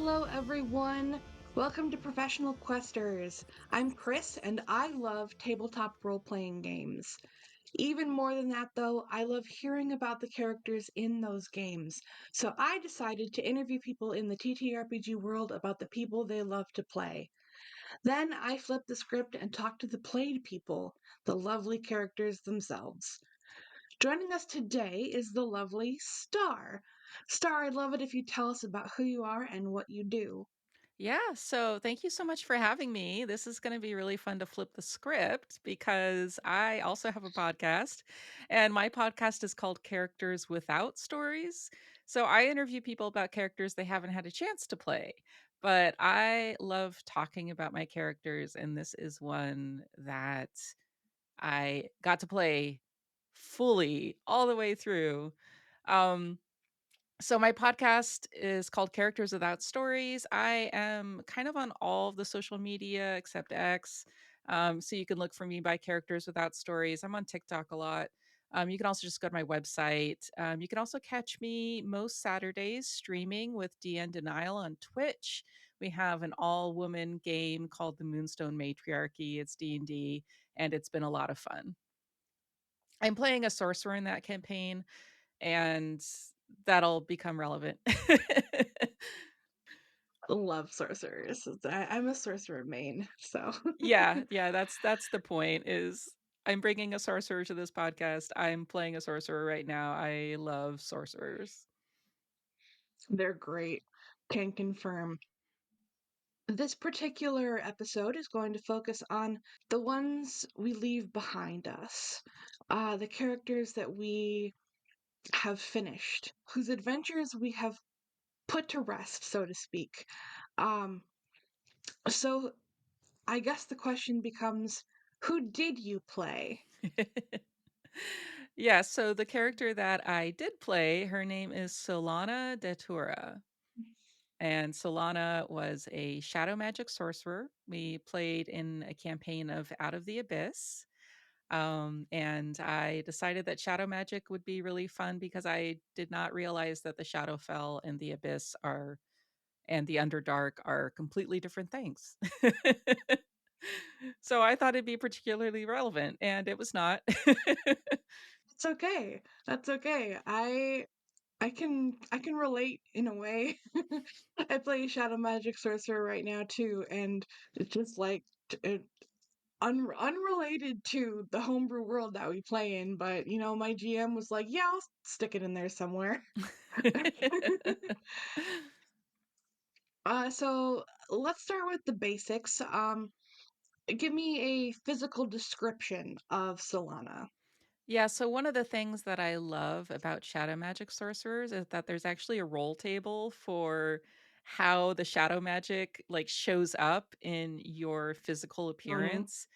Hello, everyone. Welcome to Professional Questers. I'm Chris, and I love tabletop role playing games. Even more than that, though, I love hearing about the characters in those games. So I decided to interview people in the TTRPG world about the people they love to play. Then I flipped the script and talked to the played people, the lovely characters themselves. Joining us today is the lovely Star. Star, I'd love it if you tell us about who you are and what you do. Yeah, so thank you so much for having me. This is going to be really fun to flip the script because I also have a podcast, and my podcast is called Characters Without Stories. So I interview people about characters they haven't had a chance to play. But I love talking about my characters, and this is one that I got to play fully all the way through. Um, so my podcast is called Characters Without Stories. I am kind of on all of the social media except X. So you can look for me by Characters Without Stories. I'm on TikTok a lot. You can also just go to my website. You can also catch me most Saturdays streaming with DN Denial on Twitch. We have an all-woman game called the Moonstone Matriarchy. It's D&D, and it's been a lot of fun. I'm playing a sorcerer in that campaign, and that'll become relevant. Love sorcerers. I'm a sorcerer main, so Yeah, yeah, that's the point is I'm bringing a sorcerer to this podcast. I'm playing a sorcerer right now. I love sorcerers. they're great. Can confirm. This particular episode is going to focus on the ones we leave behind us, the characters that we have finished, whose adventures we have put to rest, so to speak. Um, so I guess the question becomes, who did you play? Yeah, so the character that I did play, her name is Solana Datura. And Solana was a shadow magic sorcerer. We played in a campaign of Out of the Abyss. And I decided that shadow magic would be really fun because I did not realize that the Shadowfell and the Abyss are and the Underdark are completely different things. So I thought it'd be particularly relevant, and it was not. It's okay. That's okay. I can relate in a way. I play Shadow Magic Sorcerer right now too, and it's just like unrelated to the homebrew world that we play in. But my GM was like, "Yeah, I'll stick it in there somewhere." So let's start with the basics. Give me a physical description of Solana. Yeah, so one of the things that I love about shadow magic sorcerers is that there's actually a roll table for how the shadow magic like shows up in your physical Mm. appearance.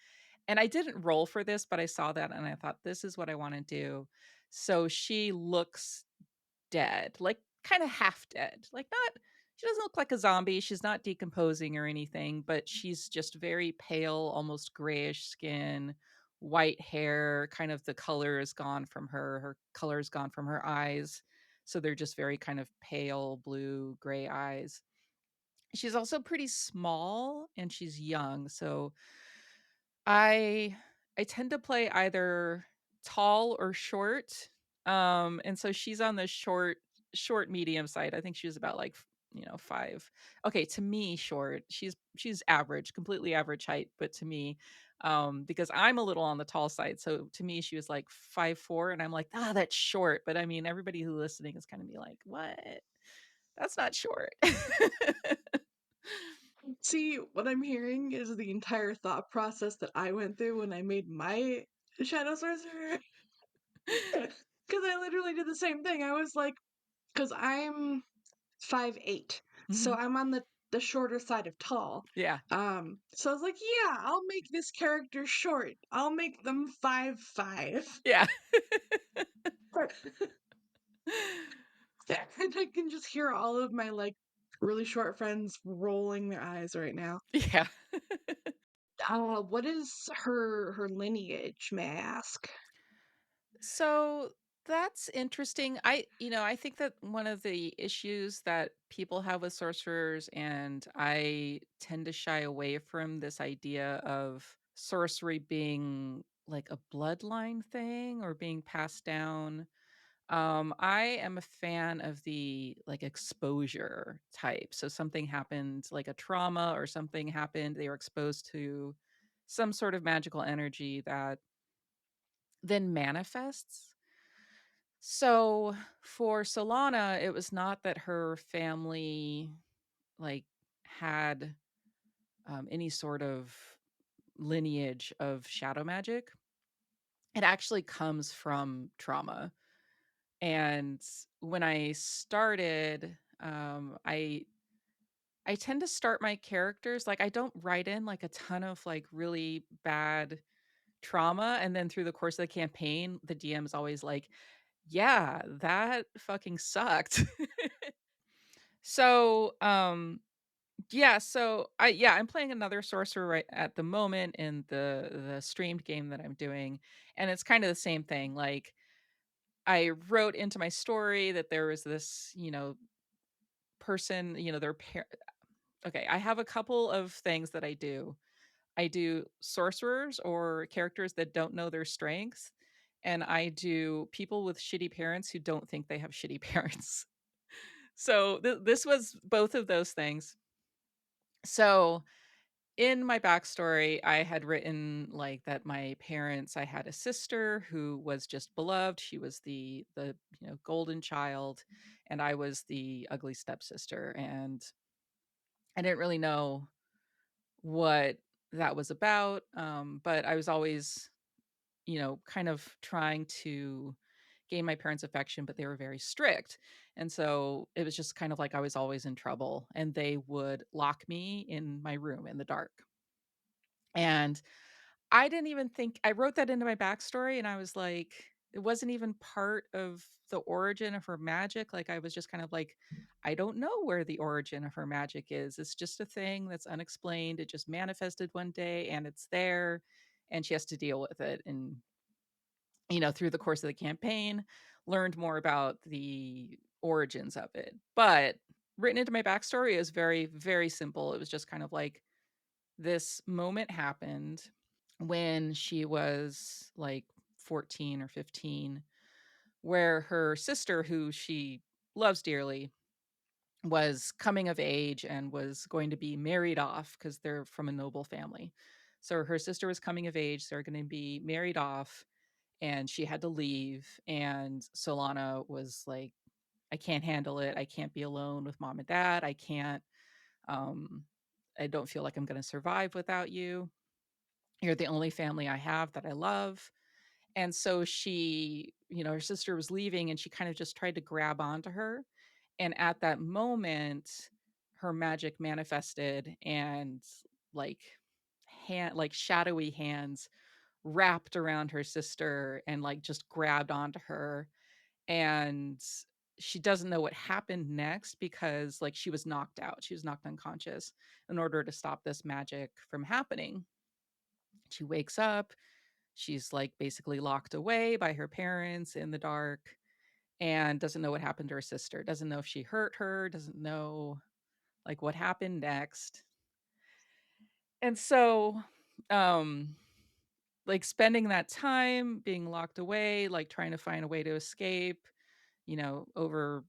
And I didn't roll for this, but I saw that and I thought this is what I want to do. So she looks dead, like kind of half dead. Like not she doesn't look like a zombie, she's not decomposing or anything, but she's just very pale, almost grayish skin, white hair, kind of the color is gone from her. Her color is gone from her eyes. So they're just very kind of pale blue gray eyes. She's also pretty small and she's young. So I I tend to play either tall or short. And so she's on the short medium side. I think she was about like 5. Okay, to me short. She's average, completely average height, but to me because I'm a little on the tall side. So to me she was like 5'4" and I'm like, "Ah, that's short." But I mean, everybody who's listening is kind of be like, "What? That's not short." See, what I'm hearing is the entire thought process that I went through when I made my Shadow Sorcerer. Because I literally did the same thing. I was like, because I'm 5'8", so Mhm. I'm on the shorter side of tall. Yeah. So I was like, yeah, I'll make this character short. I'll make them 5'5". Yeah. And I can just hear all of my like really short friends rolling their eyes right now. Yeah. What is her lineage, may I ask? So That's interesting. I think that one of the issues that people have with sorcerers, and I tend to shy away from this idea of sorcery being like a bloodline thing or being passed down. I am a fan of the like exposure type. So something happened, like a trauma or something happened, they were exposed to some sort of magical energy that then manifests. So for Solana, it was not that her family like had any sort of lineage of shadow magic. It actually comes from trauma. And when I started, I tend to start my characters like I don't write in like a ton of like really bad trauma, and then through the course of the campaign, the DM is always like, "Yeah, that fucking sucked." So, I'm playing another sorcerer right at the moment in the streamed game that I'm doing, and it's kind of the same thing. Like I wrote into my story that there was this, person, okay, I have a couple of things that I do. I do sorcerers or characters that don't know their strengths, and I do people with shitty parents who don't think they have shitty parents. So this was both of those things. So in my backstory, I had written like that my parents, I had a sister who was just beloved. She was the golden child, and I was the ugly stepsister. And I didn't really know what that was about. But I was always, kind of trying to gain my parents' affection, but they were very strict. And so it was just kind of like I was always in trouble, and they would lock me in my room in the dark. And I didn't even think I wrote that into my backstory, and I was like, it wasn't even part of the origin of her magic. Like, I was just kind of like, I don't know where the origin of her magic is. It's just a thing that's unexplained. It just manifested one day and it's there, and she has to deal with it. And, through the course of the campaign, learned more about the origins of it. But written into my backstory is very, very simple. It was just kind of like this moment happened when she was like 14 or 15, where her sister, who she loves dearly, was coming of age and was going to be married off because they're from a noble family. So her sister was coming of age, they're going to be married off, and she had to leave. And Solana was like, I can't handle it. I can't be alone with mom and dad. Um, I don't feel like I'm going to survive without you. You're the only family I have that I love. And so she, her sister was leaving and she kind of just tried to grab onto her. And at that moment, her magic manifested, and like like shadowy hands wrapped around her sister and like just grabbed onto her. And she doesn't know what happened next because like she was knocked out. She was knocked unconscious in order to stop this magic from happening. She wakes up. She's, like, basically locked away by her parents in the dark and doesn't know what happened to her sister, doesn't know if she hurt her, doesn't know, like, what happened next. And so, um, like, spending that time being locked away, like, trying to find a way to escape, over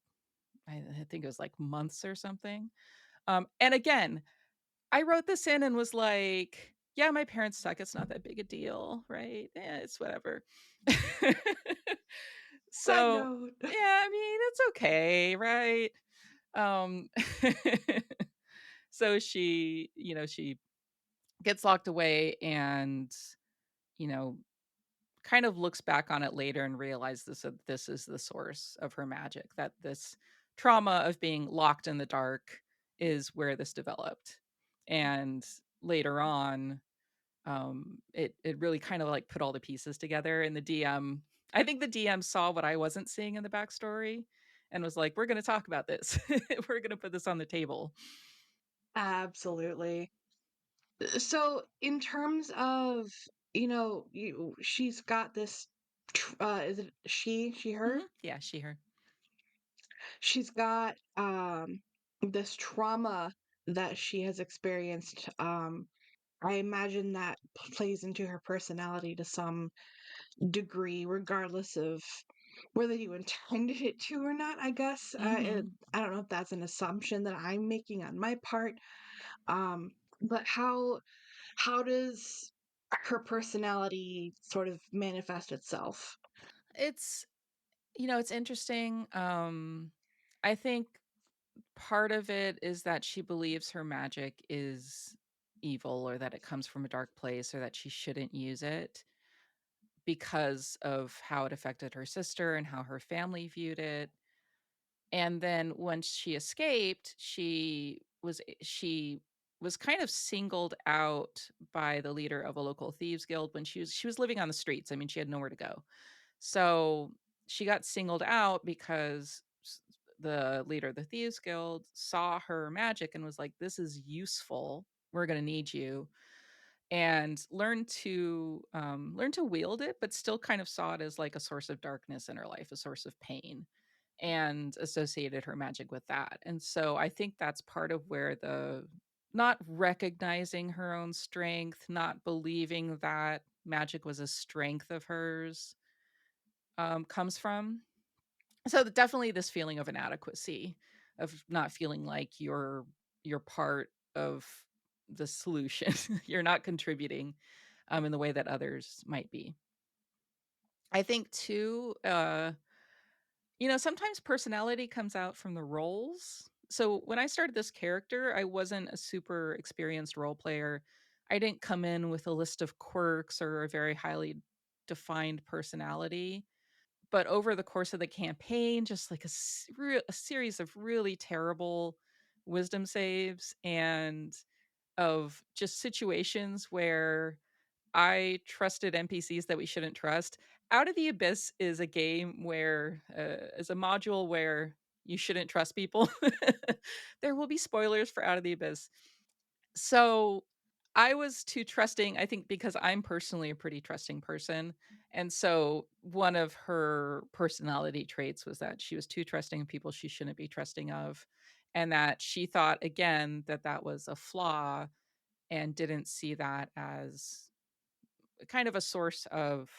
I think it was, like, months or something. And again, I wrote this in and was like, "Yeah, my parents suck, it's not that big a deal, right? It's whatever." Side So, note. yeah, I mean, it's okay, right? Um, so she gets locked away and, you know, kind of looks back on it later and realizes that this is the source of her magic, that this trauma of being locked in the dark is where this developed. And later on, it really kind of like put all the pieces together. And the DM, I think the DM saw what I wasn't seeing in the backstory and was like, we're going to talk about this. We're going to put this on the table. Absolutely. So, in terms of, she's got this Is it she, her? Mhm. Yeah, she, her. She's got, this trauma that she has experienced, I imagine that plays into her personality to some degree, regardless of whether you intended it to or not, I guess. Mhm. I don't know if that's an assumption that I'm making on my part, um, but how does her personality sort of manifest itself? It's it's interesting. I think part of it is that she believes her magic is evil or that it comes from a dark place or that she shouldn't use it because of how it affected her sister and how her family viewed it. And then when she escaped, she was kind of singled out by the leader of a local thieves guild when she was living on the streets. I mean, she had nowhere to go. So, she got singled out because the leader of the thieves guild saw her magic and was like, "This is useful. We're gonna need you." And learn to wield it, but still kind of saw it as like a source of darkness in her life, a source of pain, and associated her magic with that. And so I think that's part of where the not recognizing her own strength, not believing that magic was a strength of hers, comes from. So definitely this feeling of inadequacy, of not feeling like you're part of the solution. You're not contributing, in the way that others might be. I think too, sometimes personality comes out from the roles. So when I started this character, I wasn't a super experienced role player. I didn't come in with a list of quirks or a very highly defined personality. But over the course of the campaign, just like a series of really terrible wisdom saves and of just situations where I trusted NPCs that we shouldn't trust. Out of the Abyss is a game where is a module where you shouldn't trust people. There will be spoilers for Out of the Abyss. So, I was too trusting, I think because I'm personally a pretty trusting person, and so one of her personality traits was that she was too trusting of people she shouldn't be trusting of, and that she thought, again, that that was a flaw and didn't see that as kind of a source of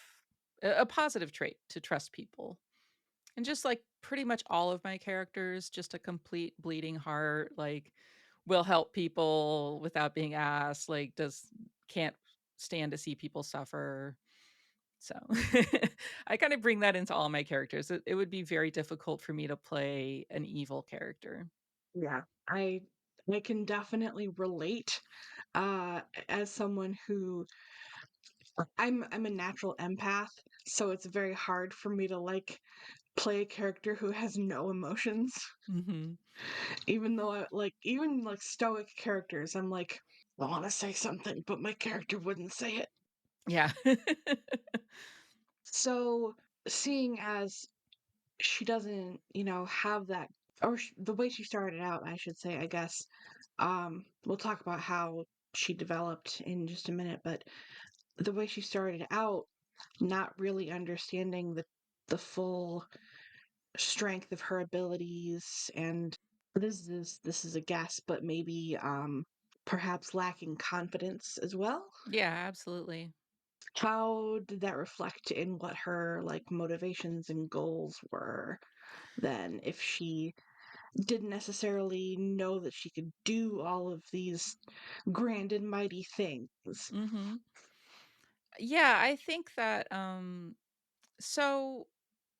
a positive trait to trust people. And just like pretty much all of my characters, just a complete bleeding heart, like will help people without being asked, like does can't stand to see people suffer. So I kind of bring that into all my characters. It would be very difficult for me to play an evil character. Yeah, I can definitely relate, as someone who I'm a natural empath, so it's very hard for me to, like, play a character who has no emotions, Mhm. even though even, like, stoic characters, I'm like, "I wanna say something," but my character wouldn't say it. Yeah. So, seeing as she doesn't, have that or the way she started out, I should say, I guess, we'll talk about how she developed in just a minute, but the way she started out, not really understanding the full strength of her abilities, and this is a guess, but maybe perhaps lacking confidence as well. Yeah, absolutely. How did that reflect in what her like motivations and goals were then, if she didn't necessarily know that she could do all of these grand and mighty things? Mhm. Yeah, I think that so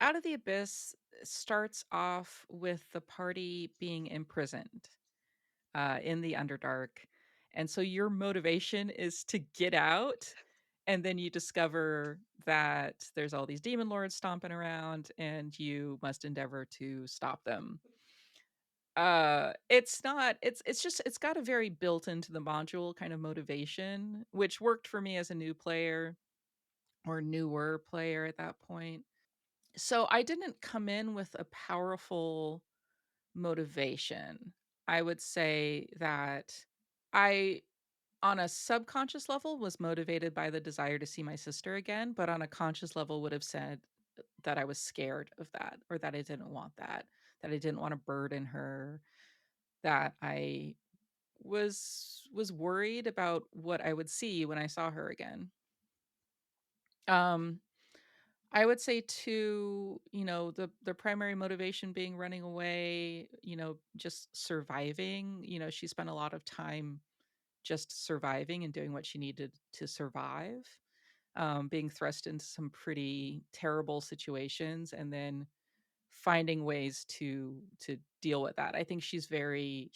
Out of the Abyss starts off with the party being imprisoned in the Underdark. And so your motivation is to get out. And then you discover that there's all these demon lords stomping around and you must endeavor to stop them. It's not it's just it's got a very built into the module kind of motivation, which worked for me as a new player or newer player at that point. So I didn't come in with a powerful motivation. I would say that I On a subconscious level, was motivated by the desire to see my sister again, but on a conscious level would have said that I was scared of that, or that I didn't want that, that I didn't wanna burden her, that I was worried about what I would see when I saw her again. Um, I would say too, the primary motivation being running away, just surviving. She spent a lot of time just surviving and doing what she needed to survive, being thrust into some pretty terrible situations and then finding ways to deal with that. I think she was very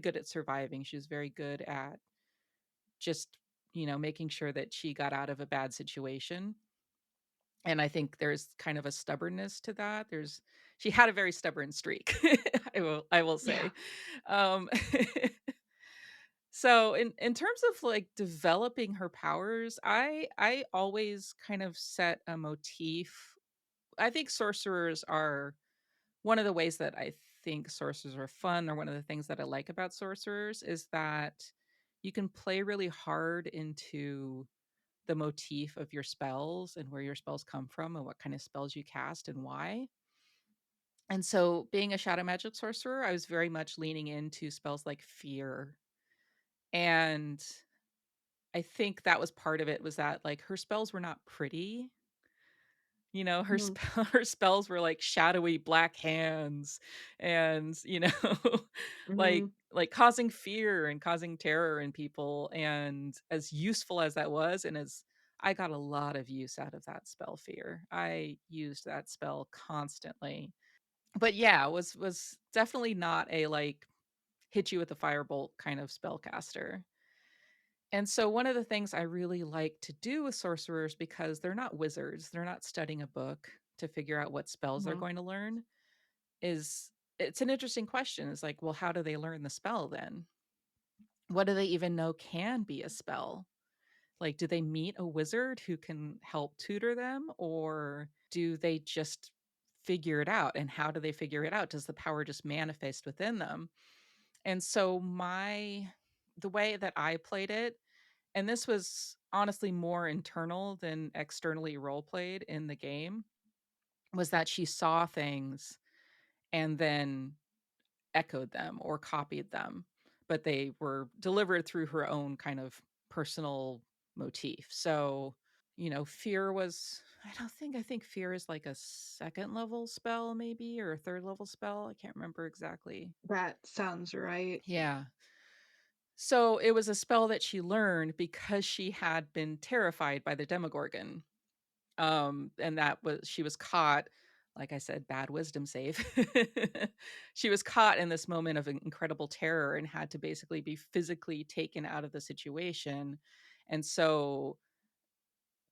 good at surviving. She was very good at just, making sure that she got out of a bad situation. And I think there's kind of a stubbornness to that. She had a very stubborn streak, I will Yeah. say. Um, so in terms of like developing her powers, I always kind of set a motif. I think sorcerers are one of the ways that I think sorcerers are fun, or one of the things that I like about sorcerers is that you can play really hard into the motif of your spells and where your spells come from and what kind of spells you cast and why. And so, being a shadow magic sorcerer, I was very much leaning into spells like fear. And I think that was part of it, was that like her spells were not pretty. Mhm. Her spells were like shadowy black hands and, like Mhm. causing fear and causing terror in people, and as useful as that was, and as I got a lot of use out of that spell fear. I used that spell constantly. But yeah, was definitely not a, like, hit you with a firebolt kind of spellcaster. And so one of the things I really like to do with sorcerers, because they're not wizards, they're not studying a book to figure out what spells they're Mhm. going to learn, is it's an interesting question. It's like, well, how do they learn the spell then? What do they even know can be a spell? Like, do they meet a wizard who can help tutor them, or do they just figure it out? And how do they figure it out? Does the power just manifest within them? And so the way that I played it, and this was honestly more internal than externally role played in the game, was that she saw things and then echoed them or copied them, but they were delivered through her own kind of personal motif. So, fear was, I think fear is like a second level spell, maybe, or a third level spell. I can't remember exactly. That sounds right. Yeah. So it was a spell that she learned because she had been terrified by the Demogorgon. And that was she was caught, like I said, bad wisdom save. She was caught in this moment of incredible terror and had to basically be physically taken out of the situation. And so,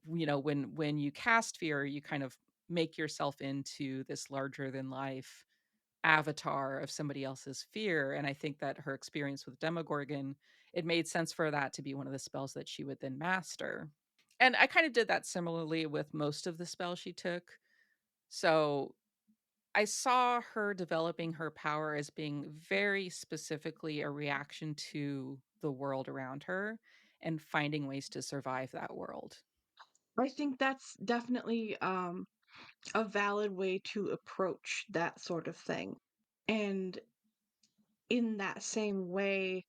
when you cast fear, you kind of make yourself into this larger than life avatar of somebody else's fear. And I think that her experience with Demogorgon, it made sense for that to be one of the spells that she would then master. And I kind of did that similarly with most of the spells she took. So I saw her developing her power as being very specifically a reaction to the world around her and finding ways to survive that world. I think that's definitely a valid way to approach that sort of thing. And in that same way,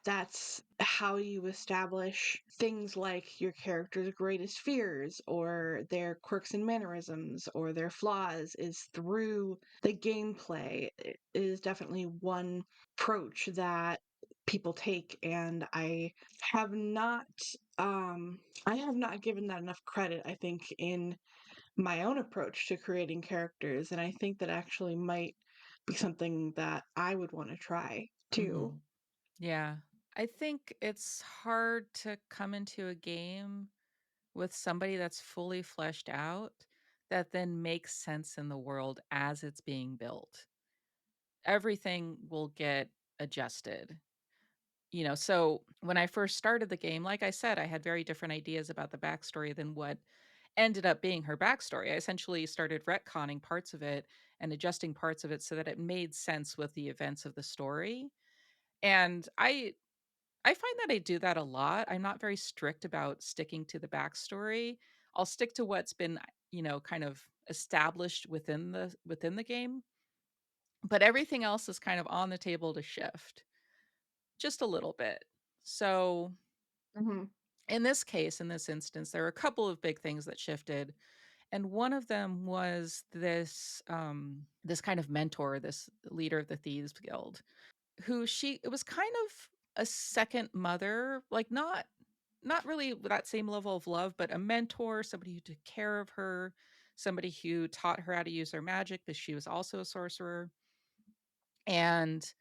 that's how you establish things like your character's greatest fears or their quirks and mannerisms or their flaws is through the gameplay. It is definitely one approach that people take, and have not I have not given that enough credit, I think, in my own approach to creating characters, and I think that actually might be something that I would want to try too. Mhm. Yeah. I think it's hard to come into a game with somebody that's fully fleshed out that then makes sense in the world as it's being built. Everything will get adjusted. So when I first started the game, like I said, I had very different ideas about the backstory than what ended up being her backstory. I essentially started retconning parts of it and adjusting parts of it so that it made sense with the events of the story. And I find that I do that a lot. I'm not very strict about sticking to the backstory. I'll stick to what's been, kind of established within the game, but everything else is kind of on the table to shift just a little bit. So, Mhm. in this case, in this instance, there are a couple of big things that shifted, and one of them was this kind of mentor, this leader of the Thieves Guild, who it was kind of a second mother, like not really with that same level of love, but a mentor, somebody who took care of her, somebody who taught her how to use her magic because she was also a sorcerer. And,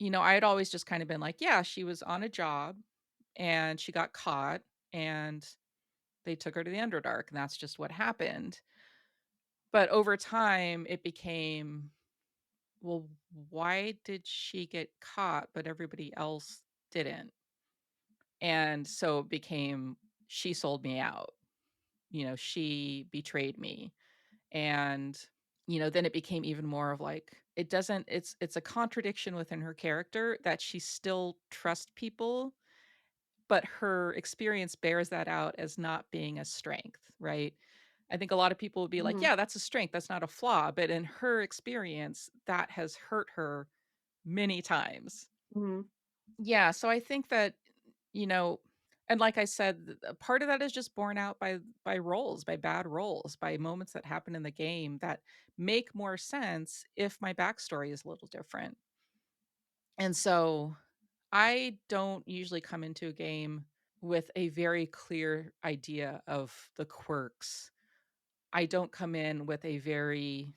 I had always just kind of been like, yeah, she was on a job and she got caught and they took her to the Underdark, and that's just what happened. But over time, it became, well, why did she get caught, but everybody else didn't? And so it became, she sold me out. She betrayed me. And, then it became even more of like, it's a contradiction within her character that she still trusts people, but her experience bears that out as not being a strength, right? I think a lot of people would be like, Mhm. yeah, that's a strength, that's not a flaw. But in her experience, that has hurt her many times. Mhm. Yeah, so I think that, you know and like I said, a part of that is just borne out by roles, by bad roles, by moments that happen in the game that make more sense if my backstory is a little different. And so I don't usually come into a game with a very clear idea of the quirks. I don't come in with a very,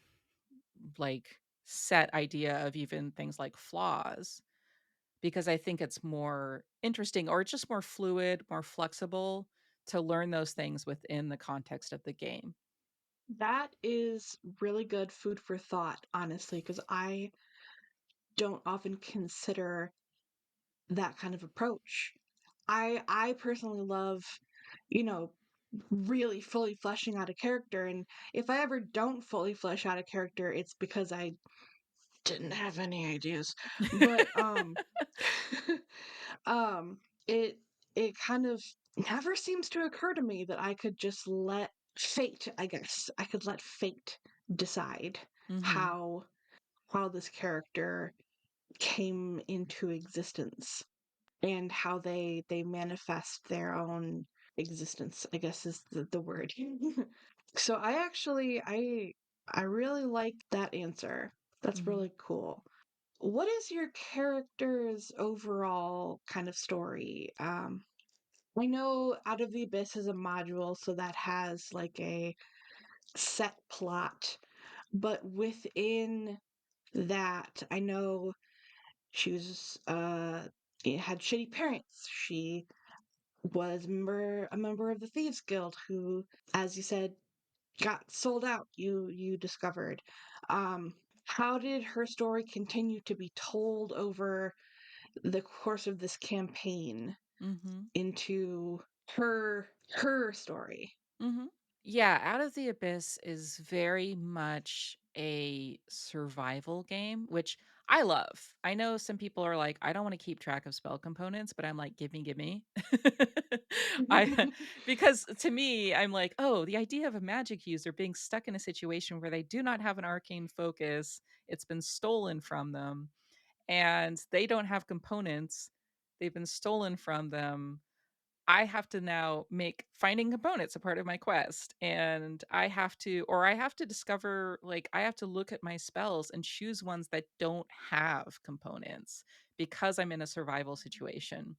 like, set idea of even things like flaws, because I think it's more interesting or just more fluid, more flexible to learn those things within the context of the game. That is really good food for thought, honestly, because I don't often consider that kind of approach. I personally love, you know, really fully fleshing out a character, and if I ever don't fully flesh out a character, it's because I didn't have any ideas. But um it it kind of never seems to occur to me that I could just let fate, I guess. I could let fate decide Mhm. how this character came into existence and how they manifest their own existence, I guess is the word. So I really like that answer. That's Mhm. really cool. What is your character's overall kind of story? I know Out of the Abyss is a module, so that has like a set plot, but within that, I know she was had shitty parents. She was a member of the Thieves Guild who, as you said, got sold out, you discovered. How did her story continue to be told over the course of this campaign Mhm. into her story? Mhm. Yeah, Out of the Abyss is very much a survival game, which I love. I know some people are like, "I don't wanna keep track of spell components," but I'm like, "Gimme, gimme." I because to me, I'm like, "Oh, the idea of a magic user being stuck in a situation where they do not have an arcane focus, it's been stolen from them, and they don't have components, they've been stolen from them. I have to now make finding components a part of my quest, and I have to discover, like, I have to look at my spells and choose ones that don't have components because I'm in a survival situation.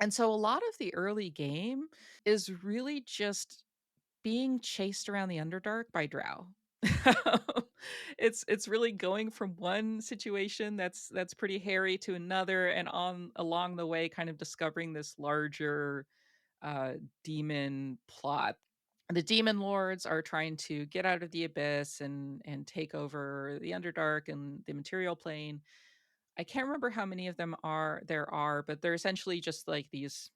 And so a lot of the early game is really just being chased around the Underdark by drow. It's really going from one situation that's pretty hairy to another, and on along the way kind of discovering this larger uh, demon plot. The demon lords are trying to get out of the abyss and take over the Underdark and the material plane. I can't remember how many of them there are, but they're essentially just like these,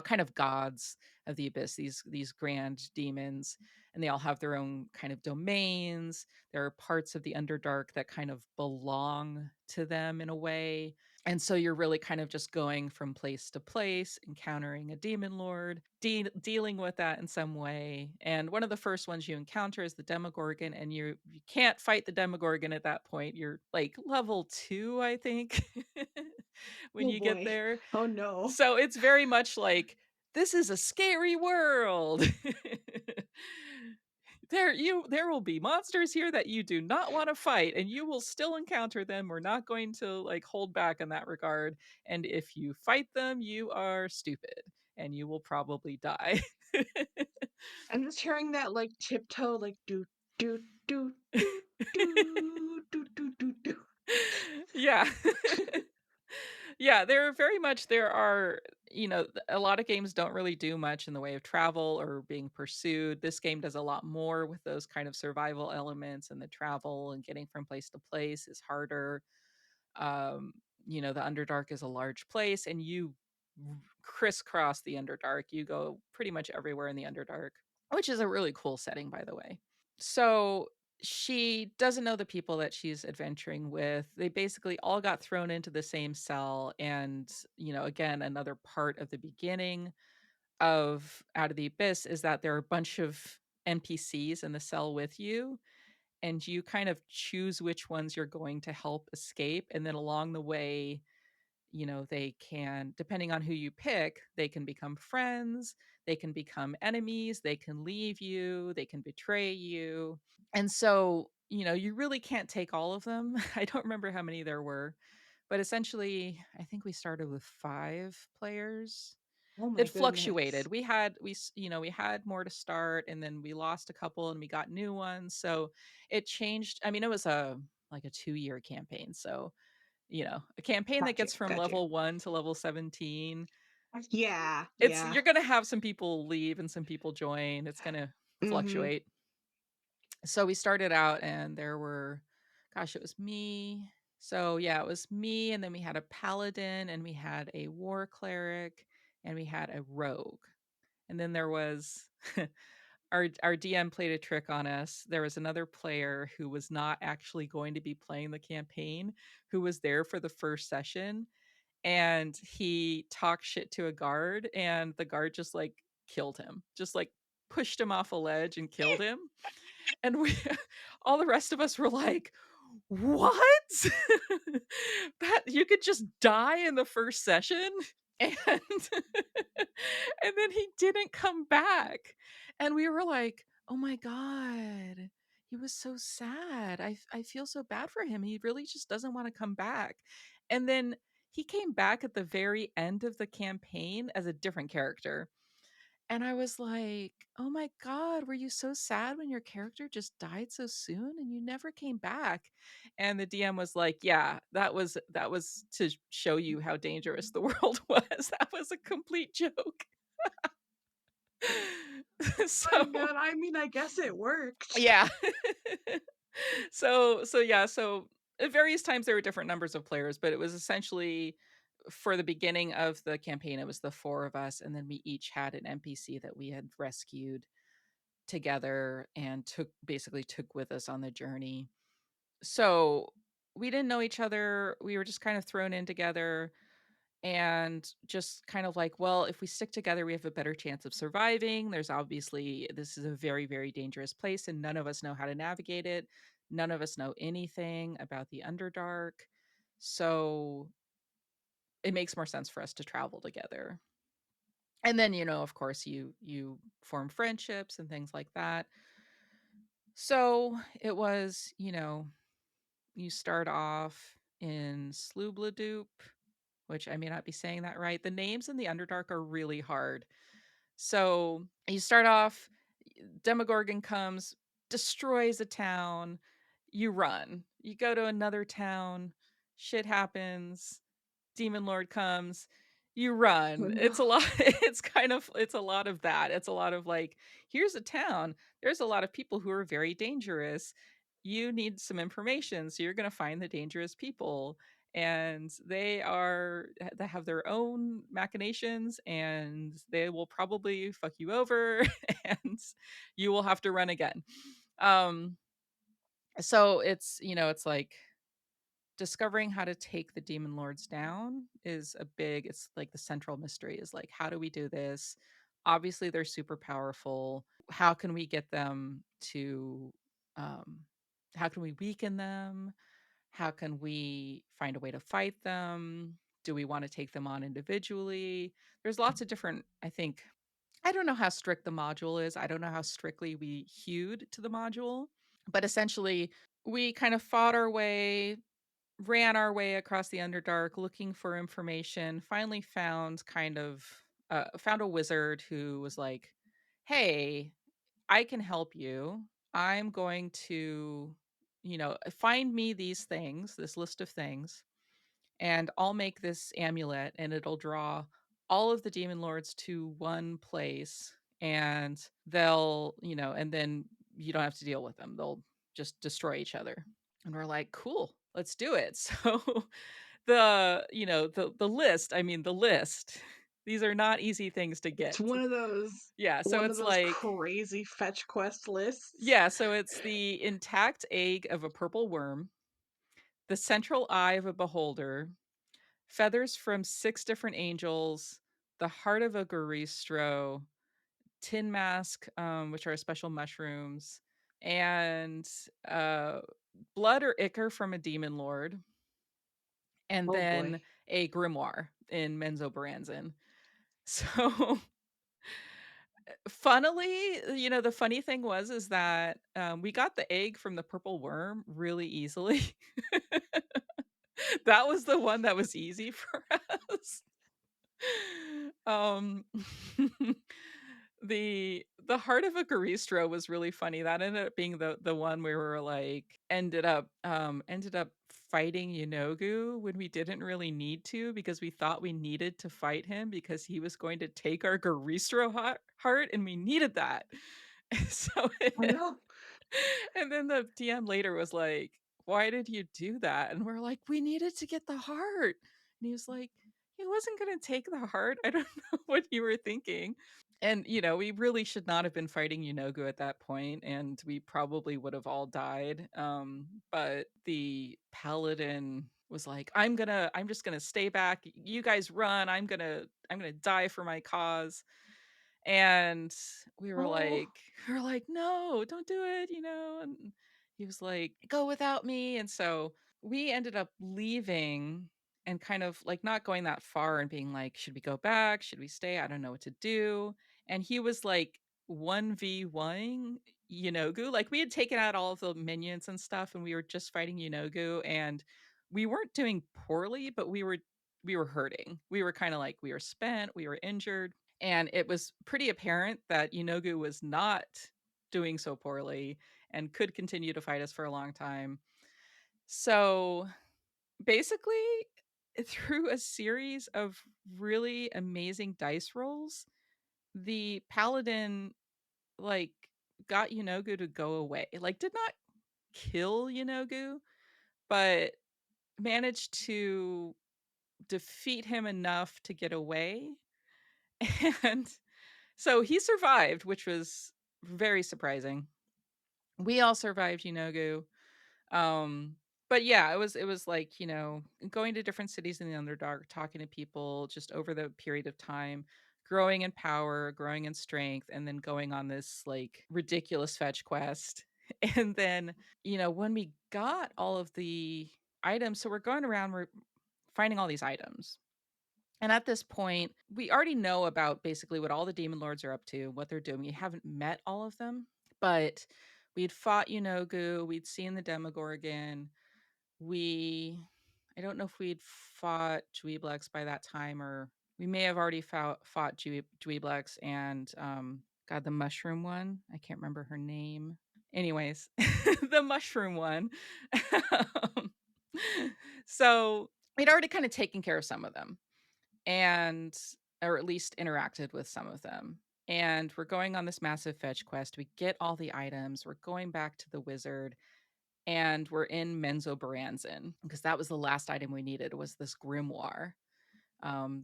kind of gods of the abyss, these grand demons, and they all have their own kind of domains. There are parts of the Underdark that kind of belong to them in a way. And so you're really kind of just going from place to place, encountering a demon lord, dealing with that in some way. And one of the first ones you encounter is the Demogorgon, and you can't fight the Demogorgon at that point. You're like level 2, I think, when Oh you get boy. there. Oh no. So it's very much like, this is a scary world. There will be monsters here that you do not want to fight, and you will still encounter them. We're not going to like hold back in that regard. And if you fight them, you are stupid and you will probably die. I'm just hearing that like tiptoe, like do do do do do do do do do. Yeah. Yeah, there are, a lot of games don't really do much in the way of travel or being pursued. This game does a lot more with those kind of survival elements, and the travel and getting from place to place is harder. Um, the Underdark is a large place, and you crisscross the Underdark. You go pretty much everywhere in the Underdark, which is a really cool setting, by the way. So she doesn't know the people that she's adventuring with. They basically all got thrown into the same cell. And, again, another part of the beginning of Out of the Abyss is that there are a bunch of NPCs in the cell with you, and you kind of choose which ones you're going to help escape. And then along the way, they can, depending on who you pick, they can become friends, they can become enemies, they can leave you, they can betray you. And so, you really can't take all of them. I don't remember how many there were, but essentially, I think we started with 5 players. Oh my It fluctuated. goodness. We had more to start, and then we lost a couple and we got new ones. So it changed. I mean, it was a 2-year campaign. So, a campaign that Gotcha, gets from gotcha. level 1 to level 17, Yeah, it's yeah. you're gonna have some people leave and some people join. It's gonna Mhm. fluctuate. So we started out and there were, gosh, it was me. So yeah, it was me, and then we had a paladin, and we had a war cleric, and we had a rogue. And then there was our DM played a trick on us. There was another player who was not actually going to be playing the campaign, who was there for the first session, and he talked shit to a guard, and the guard just like killed him. Just like pushed him off a ledge and killed him. And we all the rest of us were like, "What? That you could just die in the first session?" And and then he didn't come back. And we were like, "Oh my god. He was so sad. I feel so bad for him. He really just doesn't wanna come back." And then he came back at the very end of the campaign as a different character. And I was like, "Oh my god, were you so sad when your character just died so soon and you never came back?" And the DM was like, "Yeah, that was to show you how dangerous the world was. That was a complete joke." My So, god, I mean, I guess it worked. yeah. So at various times there were different numbers of players, but it was essentially, for the beginning of the campaign, it was the 4 of us, and then we each had an NPC that we had rescued together and took with us on the journey. So we didn't know each other. We were just kind of thrown in together, and just kind of like, well, if we stick together, we have a better chance of surviving. There's obviously, this is a very, very dangerous place, and none of us know how to navigate it. None of us know anything about the Underdark. So it makes more sense for us to travel together. And then, of course, you form friendships and things like that. So it was, you start off in Sloobladoop, which I may not be saying that right. The names in the Underdark are really hard. So you start off, Demogorgon comes, destroys a town, you run. You go to another town, shit happens, demon lord comes, you Oh run. no. It's a lot. It's a lot of that. It's a lot of like, here's a town, there's a lot of people who are very dangerous, you need some information, so you're going to find the dangerous people, and they have their own machinations, and they will probably fuck you over, and you will have to run again. um so it's like, discovering how to take the demon lords down is a big it's like the central mystery is like, how do we do this? Obviously, they're super powerful. How can we get them to, um, how can we weaken them? How can we find a way to fight them? Do we want to take them on individually? There's lots of different, I think, I don't know how strict the module is. I don't know how strictly we hewed to the module, but essentially, we kind of fought our way, ran our way across the Underdark looking for information, finally found found a wizard who was like, "Hey, I can help you. I'm going to, find me these things, this list of things, and I'll make this amulet and it'll draw all of the demon lords to one place and and then you don't have to deal with them. They'll just destroy each other." And we're like, "Cool, let's do it." So the list, I mean, the list. These are not easy things to It's get. Yeah, so one of it's those like crazy fetch quest lists. yeah, so it's the intact egg of a purple worm, the central eye of a beholder, feathers from 6 different angels, the heart of a Garistro, tin mask, which are special mushrooms, and, uh, blood or ichor from a demon lord, and Oh boy. then a grimoire in Menzoberranzan. So, funnily, the funny thing was is that, we got the egg from the purple worm really easily. That was the one that was easy for us. Um, the heart of a Garistro was really funny. That ended up being the one where we were like ended up fighting Yenogu when we didn't really need to because we thought we needed to fight him because he was going to take our Garistro heart and we needed that. So Oh no. and then the DM later was like, "Why did you do that?" And we're like, "We needed to get the heart." And he was like, "He wasn't gonna take the heart. I don't know what you were thinking." And, we really should not have been fighting Yenogu at that point, and we probably would have all died. But the paladin was like, I'm just gonna stay back. You guys run. I'm gonna die for my cause." And we were Oh, like we were like, "No, don't do it," and he was like, "Go without me." And so we ended up leaving and kind of like not going that far and being like, "Should we go back? Should we stay? I don't know what to do." And he was like 1v1 Yenogu. Like we had taken out all of the minions and stuff and we were just fighting Yenogu and we weren't doing poorly, but we were hurting. We were kind of like we were spent, we were injured and it was pretty apparent that Yenogu was not doing so poorly and could continue to fight us for a long time. So basically, through a series of really amazing dice rolls, the paladin like got Yenogu to go away. Like did not kill Yenogu, but managed to defeat him enough to get away. And so he survived, which was very surprising. We all survived Yenogu. Um, but yeah, it was like, going to different cities in the Underdark, talking to people just over the period of time, growing in power, growing in strength, and then going on this like ridiculous fetch quest. And then, when we got all of the items, so we're going around, we're finding all these items. And at this point, we already know about basically what all the demon lords are up to, what they're doing. We haven't met all of them, but we'd fought Yenogu, we'd seen the Demogorgon. We I don't know if we'd fought Dweeblex by that time or we may have already fought Dweeblex and God, the mushroom one. I can't remember her name. Anyways, the mushroom one. Um, so we'd already kind of taken care of some of them and or at least interacted with some of them. And we're going on this massive fetch quest. We get all the items. We're going back to the wizard and we're in Menzoberranzan because that was the last item we needed was this grimoire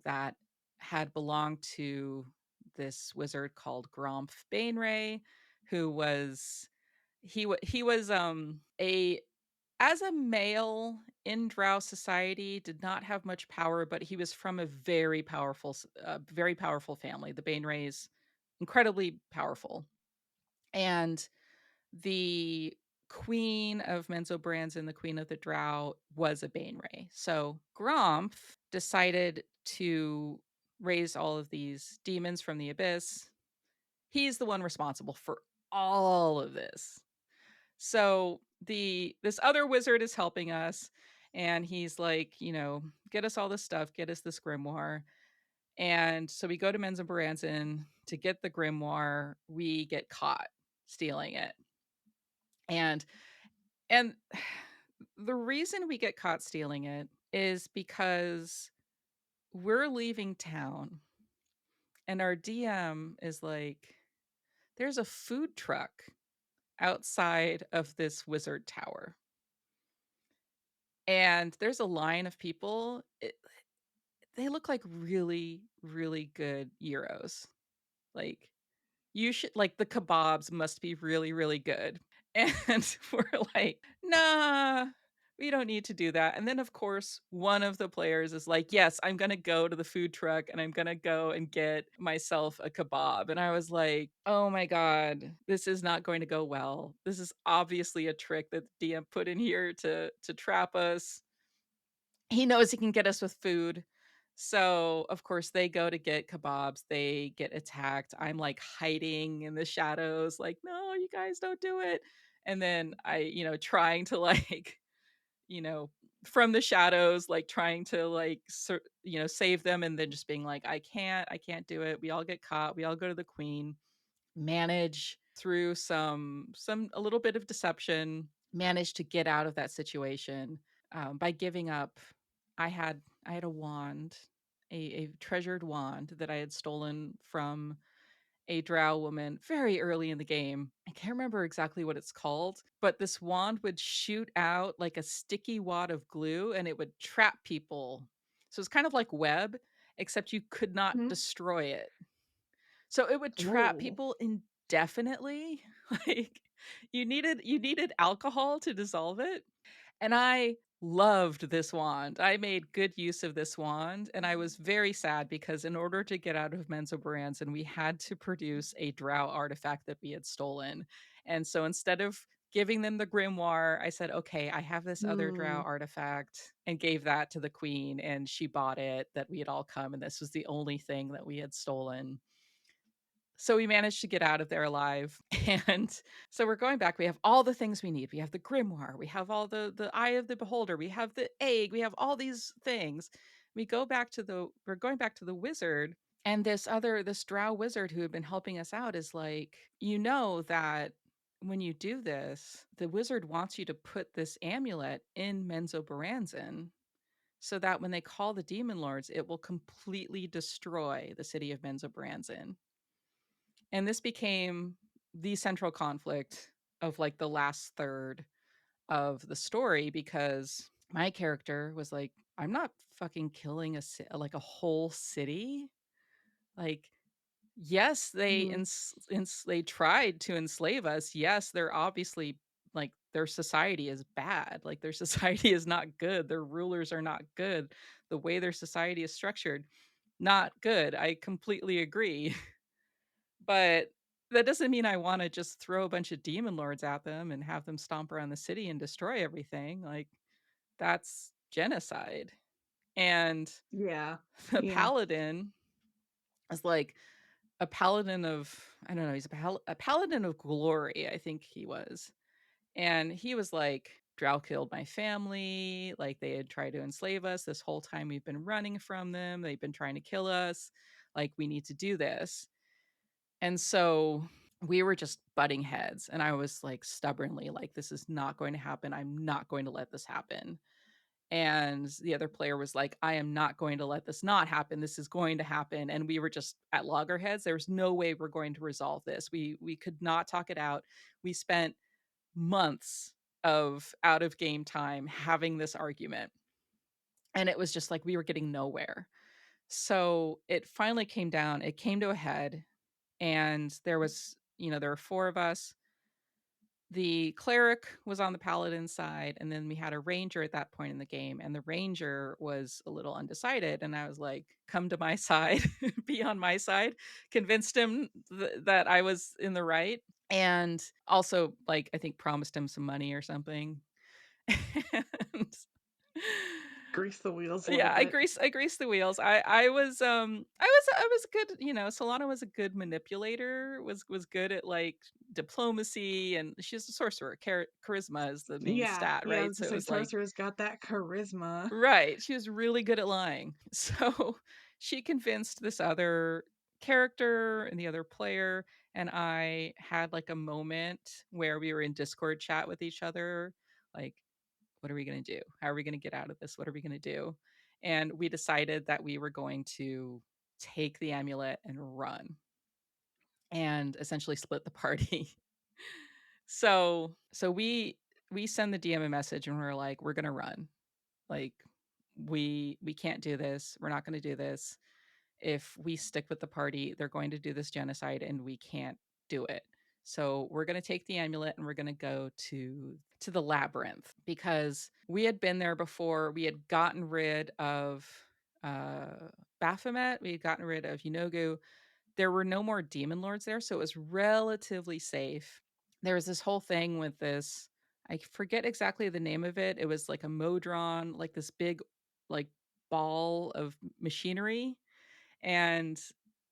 that had belonged to this wizard called Gromph Bainray, who was he was a as a male in drow society, did not have much power, but he was from a very powerful family. The Bainrays, incredibly powerful. And the queen of Menzoberranzan, the queen of the drow, was a Bainray. So Gromf decided to raise all of these demons from the abyss. He's the one responsible for all of this. So this other wizard is helping us, and he's like, get us all this stuff, get us this grimoire. And so we go to Menzoberranzan to get the grimoire. We get caught stealing it. And and the reason we get caught stealing it is because we're leaving town and our DM is like, there's a food truck outside of this wizard tower. And there's a line of people. They look like really, really good gyros. Like, you should like, the kebabs must be really, really good. And we're like, "Nah, we don't need to do that." And then, of course, one of the players is like, "Yes, I'm gonna go to the food truck, and I'm gonna go and get myself a kebab." And I was like, "Oh my god, this is not going to go well. This is obviously a trick that the DM put in here to trap us. He knows he can get us with food." So, of course, they go to get kebabs, they get attacked. I'm, like, hiding in the shadows, like, "No, you guys don't do it." And then trying to, like, you know, from the shadows, like, trying to, like, save them, and then just being like, I can't do it." We all get caught, we all go to the queen, manage through some a little bit of deception, manage to get out of that situation, by giving up. I had a wand, a treasured wand that I had stolen from a drow woman very early in the game. I can't remember exactly what it's called, but this wand would shoot out like a sticky wad of glue and it would trap people. So it's kind of like web, except you could not Mhm. destroy it. So it would trap Oh. people indefinitely. Like, you needed alcohol to dissolve it. And I loved this wand. I made good use of this wand, and I was very sad because in order to get out of Menzoberranzan, we had to produce a drow artifact that we had stolen. And so instead of giving them the grimoire, I said, "Okay, I have this other drow Hmm. artifact," and gave that to the queen, and she bought it, that we had all come, and this was the only thing that we had stolen. So we managed to get out of there alive, and so we're going back, we have all the things we need. We have the grimoire, we have all the eye of the beholder, we have the egg, we have all these things. We're going back to the wizard, and this drow wizard who had been helping us out is like, "You know that when you do this, the wizard wants you to put this amulet in Menzoberranzan so that when they call the demon lords, it will completely destroy the city of Menzoberranzan." And this became the central conflict of, like, the last third of the story because my character was like, "I'm not fucking killing like, a whole city." Like, yes, Mhm. they tried to enslave us. Yes, they're obviously like, their society is bad. Like, their society is not good. Their rulers are not good. The way their society is structured, not good. I completely agree. But that doesn't mean I wanna just throw a bunch of demon lords at them and have them stomp around the city and destroy everything. Like, that's genocide. And Yeah. the Yeah. paladin is like a paladin of, I don't know, he's a paladin of glory, I think he was. And he was like, "Drow killed my family, like, they had tried to enslave us this whole time we've been running from them, they've been trying to kill us, like, we need to do this." And so we were just butting heads, and I was like stubbornly like, "This is not going to happen. I'm not going to let this happen." And the other player was like, "I am not going to let this not happen. This is going to happen." And we were just at loggerheads. There was no way we're going to resolve this. We could not talk it out. We spent months of out of game time having this argument. And it was just like we were getting nowhere. So it finally came down. It came to a head, and there were four of us. the cleric was on the paladin side, and then we had a ranger at that point in the game, and the ranger was a little undecided, and I was like, "Come to my side, be on my side," convinced him that I was in the right, and also, like, I think promised him some money or something. And Grease the wheels a little yeah, bit. I greased the wheels. I was good, Solana was a good manipulator, was good at, like, diplomacy, and she's a sorcerer. Charisma is the main Yeah, stat, yeah, I right? was gonna So it say was like sorcerer's got that charisma. right, she was really good at lying. So she convinced this other character and the other player, and I had, like, a moment where we were in Discord chat with each other, like, what are we gonna do? How are we gonna get out of this? What are we gonna do? And we decided that we were going to take the amulet and run and essentially split the party. So we send the DM a message and we're like, we're gonna run. Like we can't do this. We're not gonna do this. If we stick with the party, they're going to do this genocide and we can't do it. So we're going to take the amulet and we're going to go to the labyrinth because we had been there before. We had gotten rid of uh Baphomet, we had gotten rid of Yenogu. There were no more demon lords there, so it was relatively safe. There was this whole thing with this, I forget exactly the name of it. It was like a modron, like this big like ball of machinery, and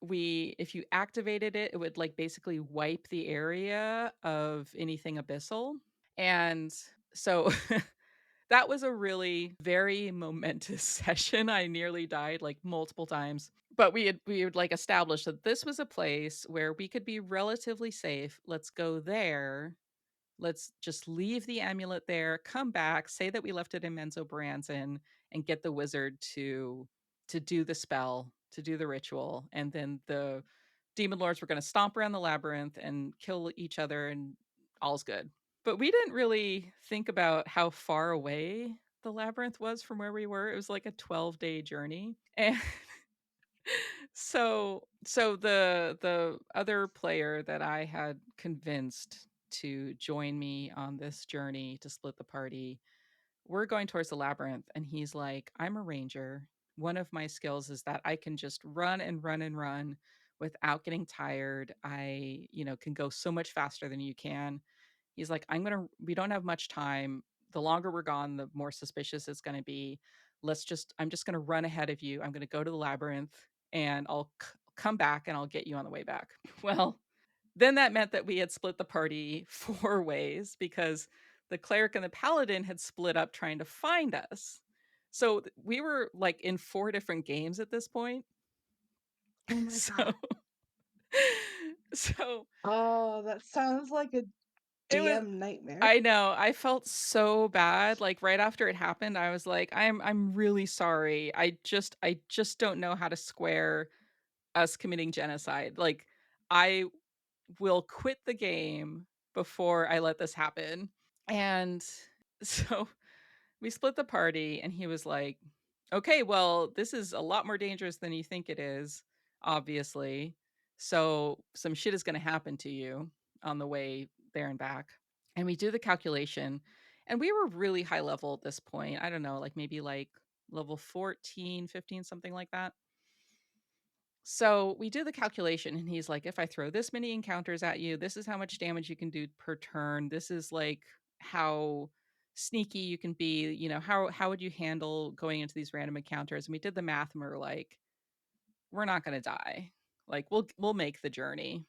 we if you activated it, it would, like, basically wipe the area of anything abyssal, and so that was a really very momentous session. I nearly died, like, multiple times, but we had, like, established that this was a place where we could be relatively safe. Let's go there. Let's just leave the amulet there, come back, say that we left it in Menzoberranzan, and get the wizard to do the spell, to do the ritual, and then the demon lords were gonna stomp around the labyrinth and kill each other, and all's good. But we didn't really think about how far away the labyrinth was from where we were. It was like a 12-day journey, and so the other player that I had convinced to join me on this journey to split the party, we're going towards the labyrinth, and he's like, "I'm a ranger. One of my skills is that I can just run and run and run without getting tired. I, can go so much faster than you can." He's like, we don't have much time. The longer we're gone, the more suspicious it's gonna be. I'm just gonna run ahead of you. I'm gonna go to the labyrinth and I'll come back and I'll get you on the way back." Well, then that meant that we had split the party 4 ways because the cleric and the paladin had split up trying to find us. So we were like in 4 different games at this point. Oh my god. So so Oh, that sounds like a it was DM nightmare. I know, I felt so bad, like, right after it happened, I was like, I'm really sorry. I just don't know how to square us committing genocide. Like, I will quit the game before I let this happen." And so we split the party, and he was like, "Okay, well, this is a lot more dangerous than you think it is, obviously. So some shit is gonna happen to you on the way there and back." And we do the calculation, and we were really high level at this point. I don't know, like maybe like level 14, 15, something like that. So we do the calculation, and he's like, if I throw this many encounters at you, this is how much damage you can do per turn. This is like how sneaky you can be. How would you handle going into these random encounters? And we did the math, and we are like, we're not going to die. Like we'll make the journey.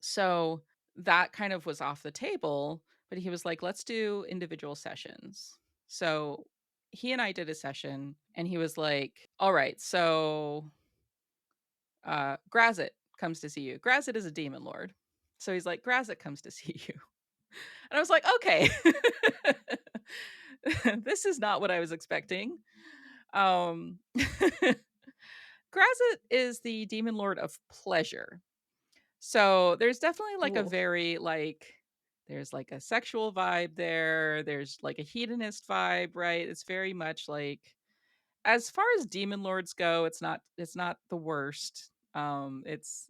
So that kind of was off the table. But he was like, let's do individual sessions. So he and I did a session, and he was like, all right, so Grazit comes to see you. Grazit is a demon lord. So he's like, Grazit comes to see you. And I was like, okay, this is not what I was expecting. Grazit is the demon lord of pleasure. So there's definitely like a Cool. very like, there's like a sexual vibe there. There's like a hedonist vibe, right? It's very much like, as far as demon lords go, it's not the worst. It's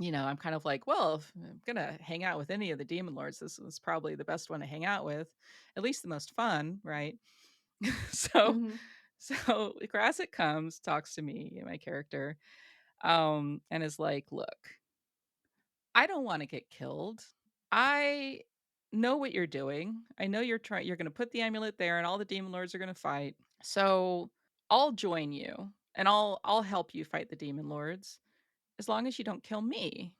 I'm kind of like, well, if I'm gonna hang out with any of the demon lords, this was probably the best one to hang out with, at least the most fun, right? so, Mhm. so Grasset comes, talks to me, my character, and is like, look, I don't want to get killed. I know what you're doing. I know you're going to put the amulet there and all the demon lords are going to fight. So, I'll join you and I'll help you fight the demon lords as long as you don't kill me.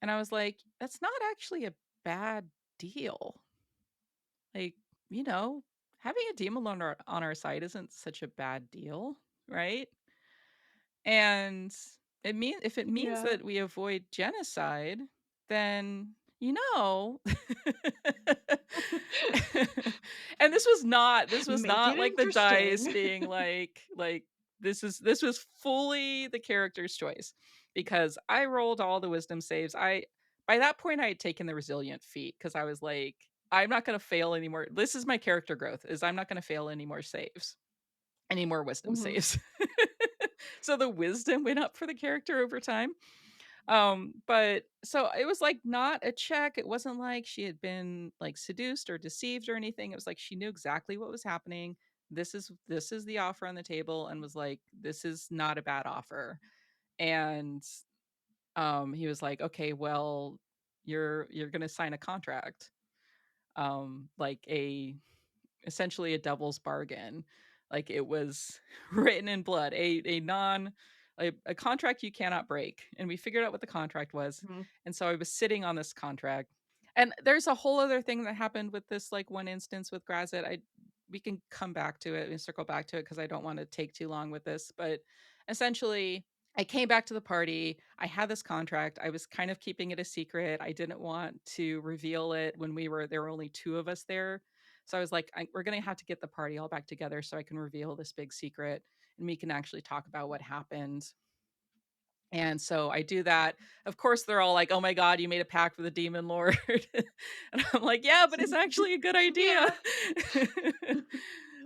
And I was like, that's not actually a bad deal. Like, you know, having a demon lord on our side isn't such a bad deal, right? And if it means Yeah. that we avoid genocide, then, you know. And this was not Make it like the dice interesting. being like this was fully the character's choice because I rolled all the wisdom saves. I By that point I had taken the resilient feat because I was like, I'm not going to fail anymore. This is my character growth, is I'm not going to fail any more saves, any more wisdom Mhm. saves. So the wisdom went up for the character over time. But so it was like not a check. It wasn't like she had been like seduced or deceived or anything. It was like she knew exactly what was happening. This is the offer on the table, and was like, this is not a bad offer. And he was like, okay, well, you're gonna sign a contract. Like a essentially a devil's bargain. Like it was written in blood, a contract you cannot break. And we figured out what the contract was. Mhm. And so I was sitting on this contract. And there's a whole other thing that happened with this like one instance with Grazit. I We can come back to it and circle back to it because I don't want to take too long with this. But essentially, I came back to the party. I had this contract. I was kind of keeping it a secret. I didn't want to reveal it when there were only two of us there. So I was like, we're going to have to get the party all back together so I can reveal this big secret and we can actually talk about what happened. And so I do that. Of course, they're all like, oh my God, you made a pact with a demon lord. And I'm like, yeah, but it's actually a good idea.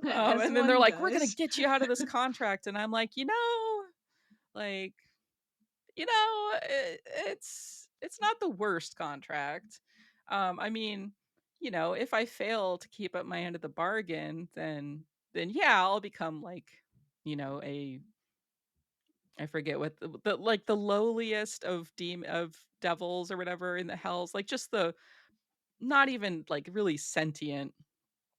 Yeah. As And then they're one like, we're going to does. get you out of this contract. And I'm like, like, it's not the worst contract. I mean, if I fail to keep up my end of the bargain, then yeah, I'll become like, a I forget what the lowliest of devils or whatever in the hells, like just the not even like really sentient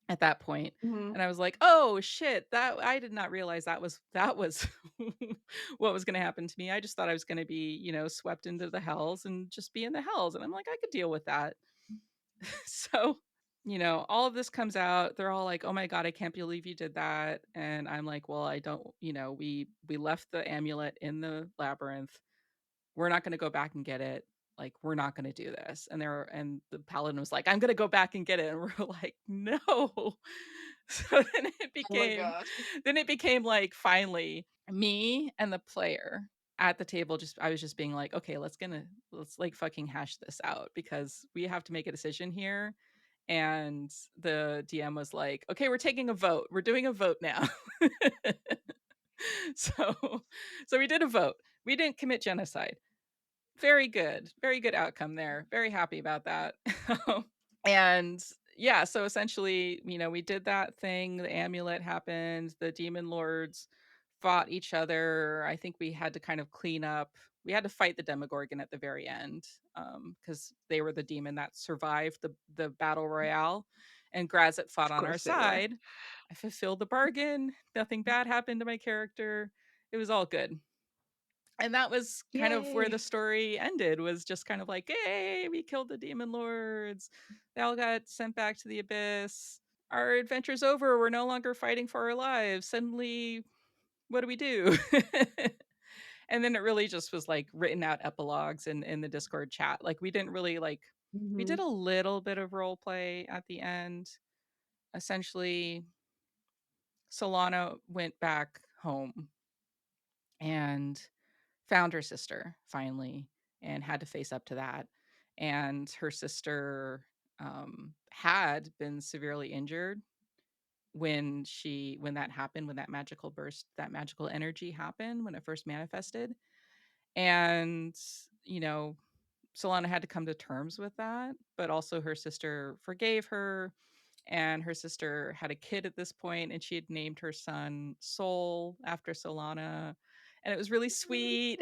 at that point. Mhm. And I was like, "Oh shit, that I did not realize that was what was gonna happen to me. I just thought I was gonna be, swept into the hells and just be in the hells." And I'm like, "I could deal with that." So, all of this comes out. They're all like, "Oh my god, I can't believe you did that." And I'm like, "Well, I don't, we left the amulet in the labyrinth. We're not gonna go back and get it. Like, we're not gonna do this." And the paladin was like, "I'm gonna go back and get it." And we're like, "No." So Oh my gosh. then it became like finally me and the player at the table. Just I was just being like, "Okay, let's like fucking hash this out because we have to make a decision here." And the DM was like, "Okay, we're taking a vote. We're doing a vote now." So so we did a vote. We didn't commit genocide. Very good. Very good outcome there. Very happy about that. And yeah, so essentially, we did that thing. The amulet happened. The demon lords fought each other. I think we had to kind of clean up. We had to fight the Demogorgon at the very end because they were the demon that survived the battle royale. And Grazit fought Of on our course they were. side. I fulfilled the bargain. Nothing bad happened to my character. It was all good. And that was kind of where Yay. the story ended, was just kind of like, "Hey, we killed the demon lords. They all got sent back to the abyss. Our adventure's over. We're no longer fighting for our lives. Suddenly, what do we do?" And then it really just was like written out epilogues in the Discord chat. Like we didn't really like we did Mhm. a little bit of role play at the end. Essentially, Solana went back home and found her sister finally and had to face up to that. And her sister had been severely injured when that happened, when that magical energy happened, when it first manifested. And you know, Solana had to come to terms with that, but also her sister forgave her, and her sister had a kid at this point, and she had named her son Sol after Solana, and it was really sweet.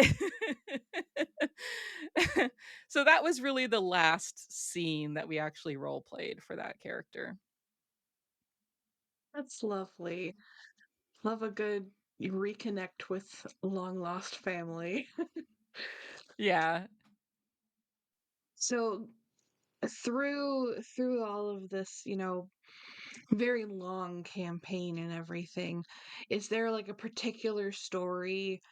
So that was really the last scene that we actually role played for that character. That's lovely. Love a good reconnect with long lost family. Yeah. So through all of this, very long campaign and everything, is there like a particular story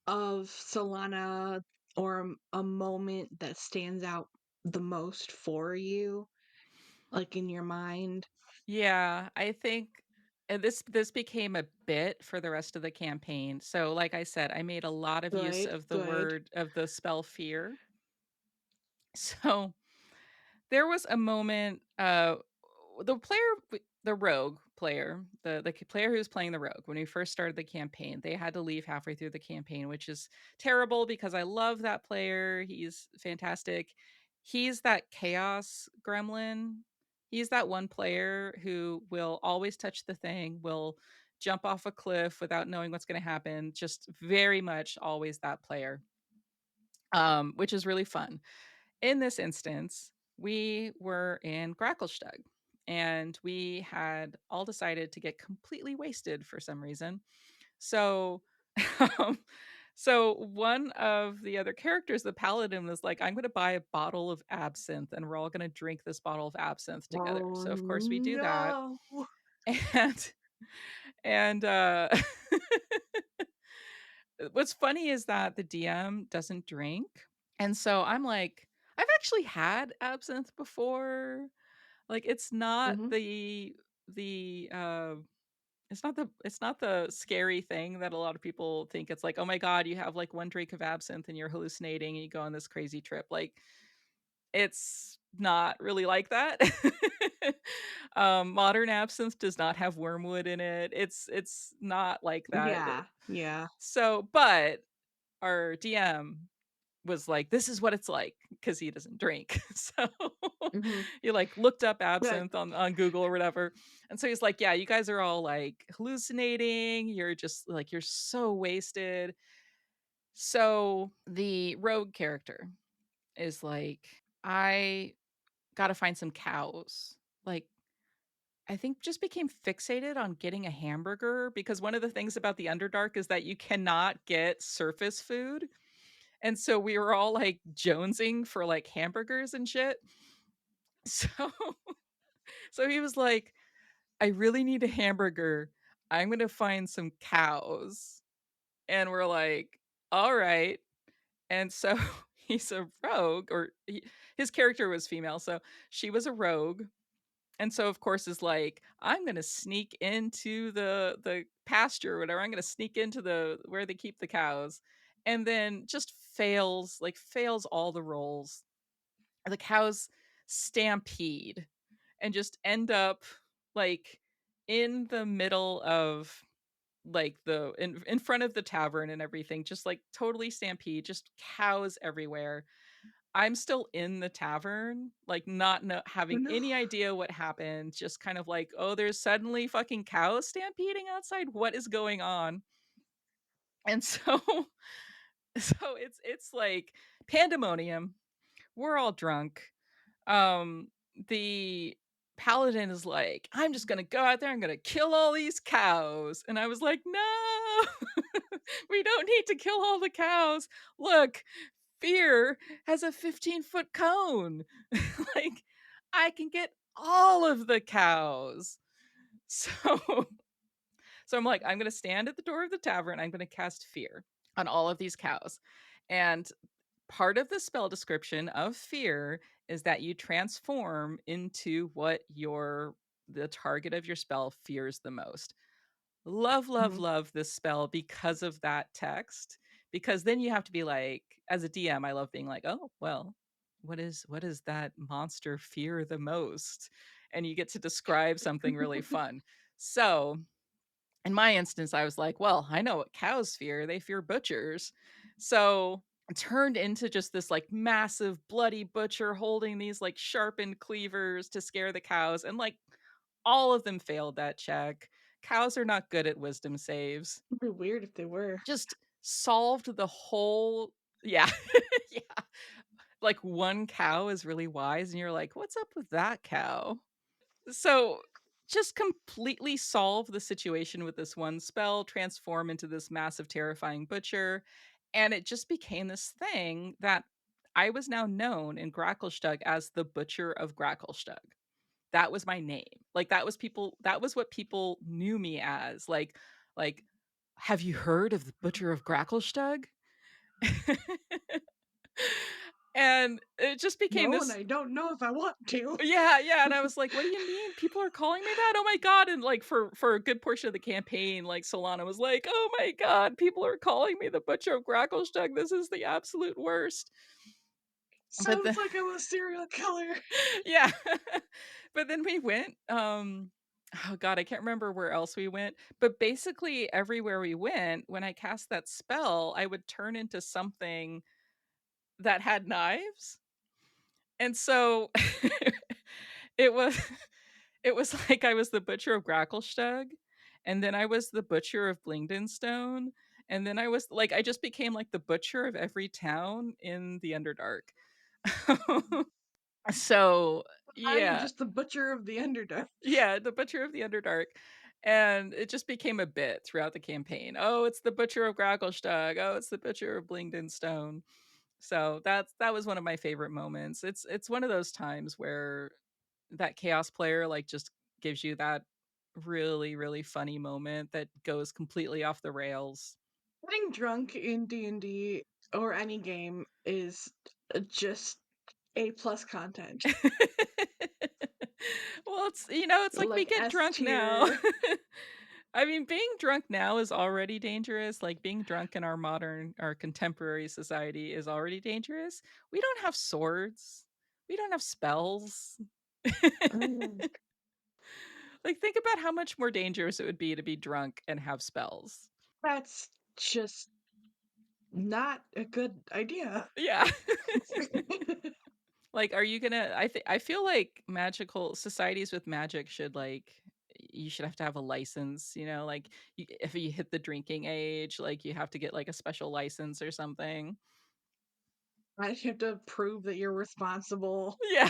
of Solana or a moment that stands out the most for you, like in your mind? Yeah, I think and this became a bit for the rest of the campaign. So, like I said, I made a lot of use Good, of good. the spell fear. So, there was a moment, the rogue player, the player who was playing the rogue when we first started the campaign, they had to leave halfway through the campaign, which is terrible because I love that player. He's fantastic. He's that chaos gremlin. He's that one player who will always touch the thing, will jump off a cliff without knowing what's going to happen. Just very much always that player, which is really fun. In this instance, we were in Gracklstug, and we had all decided to get completely wasted for some reason. So, um, so one of the other characters, the paladin, was like, "I'm going to buy a bottle of absinthe, and we're all going to drink this bottle of absinthe together." Oh So, of course, we do that, no. and and what's funny is that the DM doesn't drink. And so I'm like, I've actually had absinthe before. Like it's not Mhm. the it's not the scary thing that a lot of people think. It's like, "Oh my god, you have like one drink of absinthe and you're hallucinating and you go on this crazy trip." Like it's not really like that. Modern absinthe does not have wormwood in it. It's not like that. Yeah, yeah. So, but our DM was like, "This is what it's like," because he doesn't drink. So Mhm. he like looked up Good. absinthe on Google or whatever. And so he's like, "Yeah, you guys are all like hallucinating. You're just like you're so wasted." So the rogue character is like, "I gotta find some cows." Like I think just became fixated on getting a hamburger because one of the things about the Underdark is that you cannot get surface food. And so we were all, like, jonesing for, like, hamburgers and shit. So so he was like, "I really need a hamburger. I'm gonna find some cows." And we're like, "Alright." And so he's a rogue, or his character was female, so she was a rogue, and so, of course, is like, "I'm gonna sneak into the pasture or whatever. I'm gonna sneak into the where they keep the cows," and then just fails all the rolls. The cows stampede and just end up, like, in the middle of, like, the in front of the tavern and everything, just, like, totally stampede, just cows everywhere. I'm still in the tavern, like, not having No. any idea what happened, just kind of like, "Oh, there's suddenly fucking cows stampeding outside, what is going on?" And so so it's like pandemonium, we're all drunk. The paladin is like, "I'm just gonna go out there, I'm gonna kill all these cows." And I was like, "No, we don't need to kill all the cows. Look, Fear has a 15-foot cone. Like, I can get all of the cows." So so I'm like, "I'm gonna stand at the door of the tavern, I'm gonna cast fear on all of these cows." And part of the spell description of fear is that you transform into what the target of your spell fears the most. Love, love, Mhm. love this spell because of that text, because then you have to be like, as a DM, I love being like, "Oh, well, what is that monster fear the most?" And you get to describe something really fun. So, in my instance, I was like, "Well, I know what cows fear. They fear butchers." So turned into just this, like, massive bloody butcher holding these, like, sharpened cleavers to scare the cows, and, like, all of them failed that check. Cows are not good at wisdom saves. It'd be weird if they were. Just solved the whole yeah. Yeah. Like, one cow is really wise, and you're like, "What's up with that cow?" So, just completely solve the situation with this one spell, transform into this massive, terrifying butcher, and it just became this thing that I was now known in Gracklestugh as the Butcher of Gracklestugh. That was my name. Like, that was what people knew me as, like, "Have you heard of the Butcher of Gracklestugh?" And it just became No, and this I don't know if I want to. yeah, yeah, and I was like, "What do you mean? People are calling me that? Oh my god," and, like, for a good portion of the campaign, like, Solana was like, "Oh my god, people are calling me the Butcher of Gracklestugh, this is the absolute worst." But the Sounds like I'm a serial killer. yeah. But then we went, oh god, I can't remember where else we went, but basically everywhere we went, when I cast that spell, I would turn into something that had knives, and so it was it was like I was the butcher of Gracklestugh, and then I was the butcher of Blingdenstone, and then I was like I just became like the butcher of every town in the Underdark. So, I am yeah. just the butcher of the Underdark. Yeah, the butcher of the Underdark, and it just became a bit throughout the campaign. "Oh, it's the butcher of Gracklestugh. Oh, it's the butcher of Blingdenstone." So, that was one of my favorite moments. It's one of those times where that chaos player, like, just gives you that really, really funny moment that goes completely off the rails. Getting drunk in D&D or any game is just A plus content. Well, it's like we Like get S drunk now. tier. I mean, being drunk now is already dangerous, like, being drunk in our contemporary society is already dangerous. We don't have swords. We don't have spells. Mm, Like, think about how much more dangerous it would be to be drunk and have spells. that's just not a good idea. Yeah. Like, are you gonna I feel like magical societies with magic should, like you should have to have a license, like, if you hit the drinking age, like, you have to get, like, a special license or something. I have to prove that you're responsible Yeah.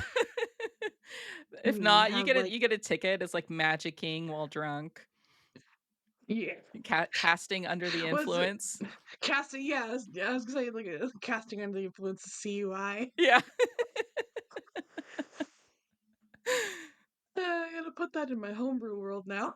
If and not, have like you get a ticket, it's like magicking while drunk, yeah. casting under the Was it influence. casting? Yeah, I was gonna say like casting under the influence of CUI. Yeah. I gotta put that in my homebrew world now.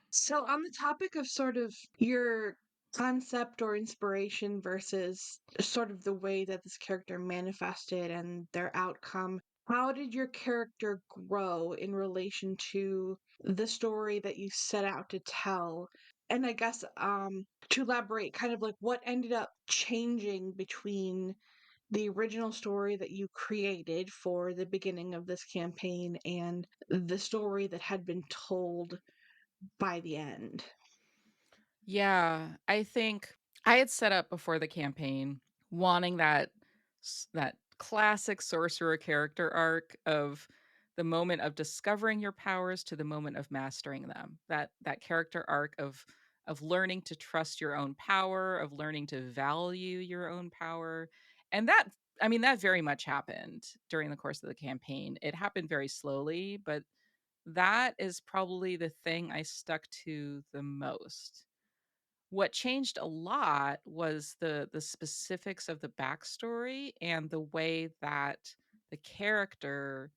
So, on the topic of sort of your concept or inspiration versus sort of the way that this character manifested and their outcome, how did your character grow in relation to the story that you set out to tell? And I guess to elaborate, kind of like what ended up changing between the original story that you created for the beginning of this campaign and the story that had been told by the end. Yeah, I think I had set up before the campaign wanting that classic sorcerer character arc of the moment of discovering your powers to the moment of mastering them. That character arc of learning to trust your own power, of learning to value your own power. And that I mean that very much happened during the course of the campaign. It happened very slowly, but that is probably the thing I stuck to the most. What changed a lot was the specifics of the backstory and the way that the character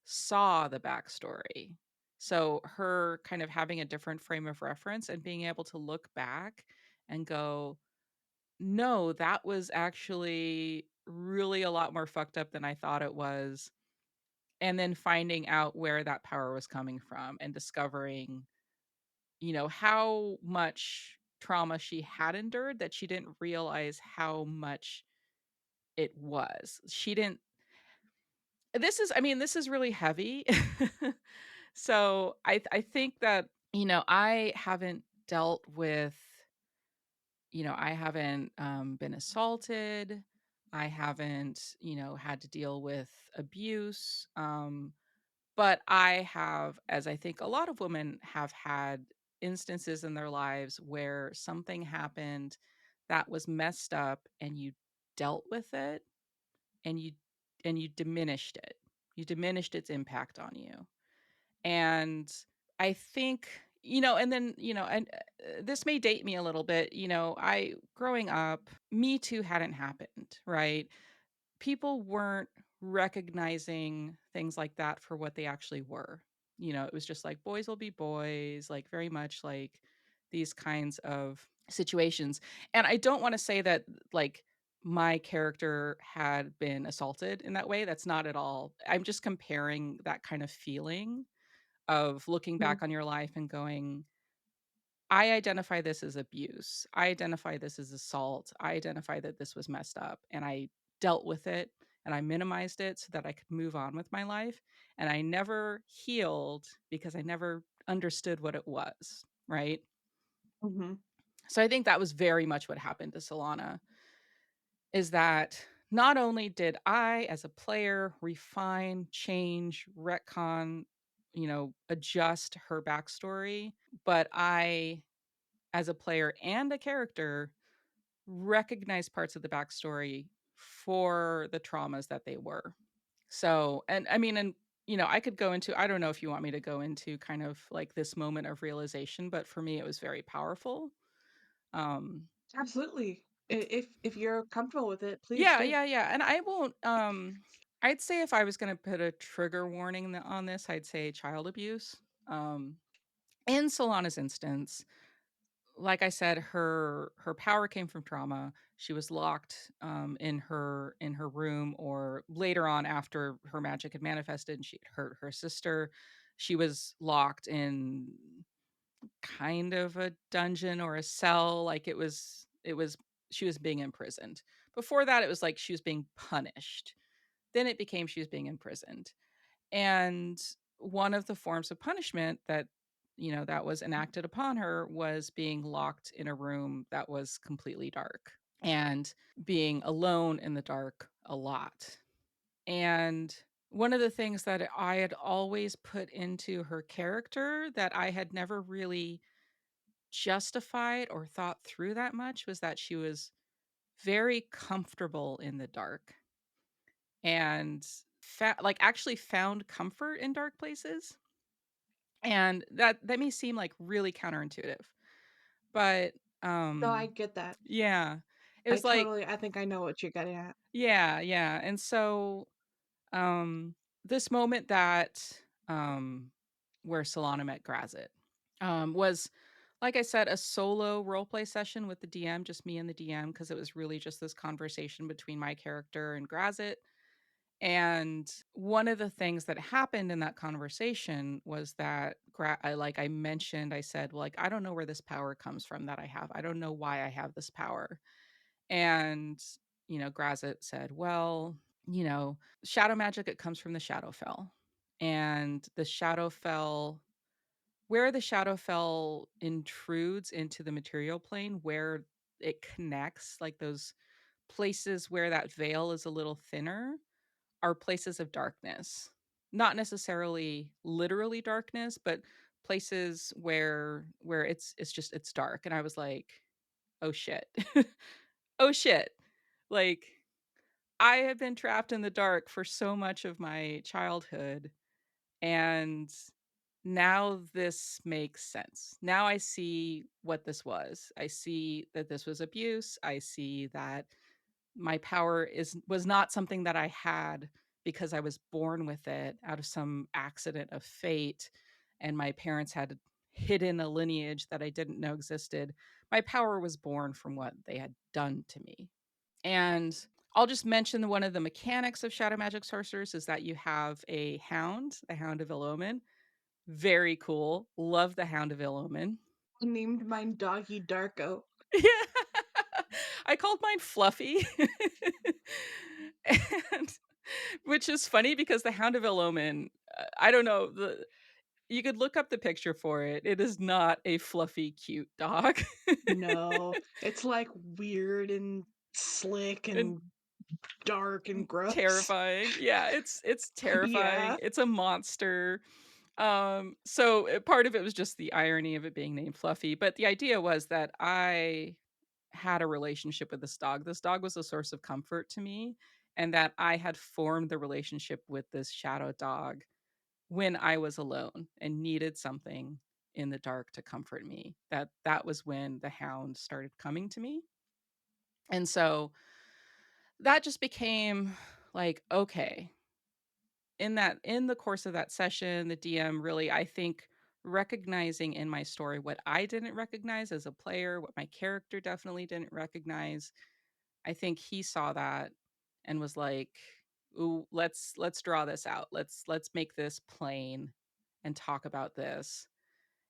saw the backstory. So, her kind of having a different frame of reference and being able to look back and go, "No, that was actually really a lot more fucked up than I thought it was." And then finding out where that power was coming from and discovering how much trauma she had endured that she didn't realize how much it was. She didn't this is really heavy. So, I think that, I haven't dealt with, I haven't, been assaulted. I haven't, had to deal with abuse, but I have, as I think a lot of women have had instances in their lives where something happened that was messed up and you dealt with it and you diminished it. You diminished its impact on you. And I think, and then, and this may date me a little bit, I growing up, Me Too hadn't happened, right? People weren't recognizing things like that for what they actually were. It was just like boys will be boys, like very much like these kinds of situations. And I don't want to say that like my character had been assaulted in that way. That's not at all. I'm just comparing that kind of feeling of looking Mhm. back on your life and going, I identify this as abuse. I identify this as assault. I identify that this was messed up and I dealt with it and I minimized it so that I could move on with my life. And I never healed because I never understood what it was. Right. Mhm. So I think that was very much what happened to Solana is that not only did I, as a player, refine, change, retcon, adjust her backstory, but I, as a player and a character, recognize parts of the backstory for the traumas that they were. So, and I mean, and I could go into, I don't know if you want me to go into kind of like this moment of realization, but for me, it was very powerful. Um, Absolutely. If you're comfortable with it, please yeah, do. yeah, yeah. And I won't, I'd say if I was going to put a trigger warning on this, I'd say child abuse. Um, in Solana's instance, like I said, her power came from trauma. She was locked in her room, or later on after her magic had manifested and she had hurt her sister, she was locked in kind of a dungeon or a cell. Like it was she was being imprisoned. Before that, it was like she was being punished. Then it became she was being imprisoned. And one of the forms of punishment that was enacted upon her was being locked in a room that was completely dark and being alone in the dark a lot. And one of the things that I had always put into her character that I had never really justified or thought through that much was that she was very comfortable in the dark and like actually found comfort in dark places. And that may seem like really counterintuitive, but No, I um get that. yeah. It was like I think I know what you're getting at. yeah, yeah. And so this moment that where Solana met Grazit was, like I said, a solo role play session with the DM, just me and the DM, because it was really just this conversation between my character and Grazit. And one of the things that happened in that conversation was that I mentioned, I said, well, like, I don't know where this power comes from that I have. I don't know why I have this power. And, Grazit said, well, shadow magic, it comes from the Shadowfell. And the Shadowfell, where the Shadowfell intrudes into the material plane, where it connects, like those places where that veil is a little thinner, are places of darkness. Not necessarily literally darkness, but places where it's dark. And I was like, "Oh shit." "Oh shit." Like, I have been trapped in the dark for so much of my childhood, and now this makes sense. Now I see what this was. I see that this was abuse. I see that my power was not something that I had because I was born with it out of some accident of fate, and my parents had hidden a lineage that I didn't know existed. My power was born from what they had done to me. And I'll just mention one of the mechanics of shadow magic sorcerers is that you have a hound, the Hound of Ill-Omen. Very cool. Love the Hound of Ill-Omen. I named mine Doggy Darko. Yeah. I called mine Fluffy. And which is funny because the Hound of Ill-Omen, I don't know, You could look up the picture for it. It is not a fluffy, cute dog. No, it's like weird and slick And and dark and gross. terrifying. Yeah, it's terrifying. Yeah. It's a monster. So part of it was just the irony of it being named Fluffy, but the idea was that I had a relationship with this dog. This dog was a source of comfort to me, and that I had formed the relationship with this shadow dog when I was alone and needed something in the dark to comfort me. That was when the hound started coming to me. And so that just became like, okay, in the course of that session, the DM really, I think, recognizing in my story what I didn't recognize as a player, what my character definitely didn't recognize. I think he saw that and was like, "Ooh, let's draw this out. Let's make this plain and talk about this."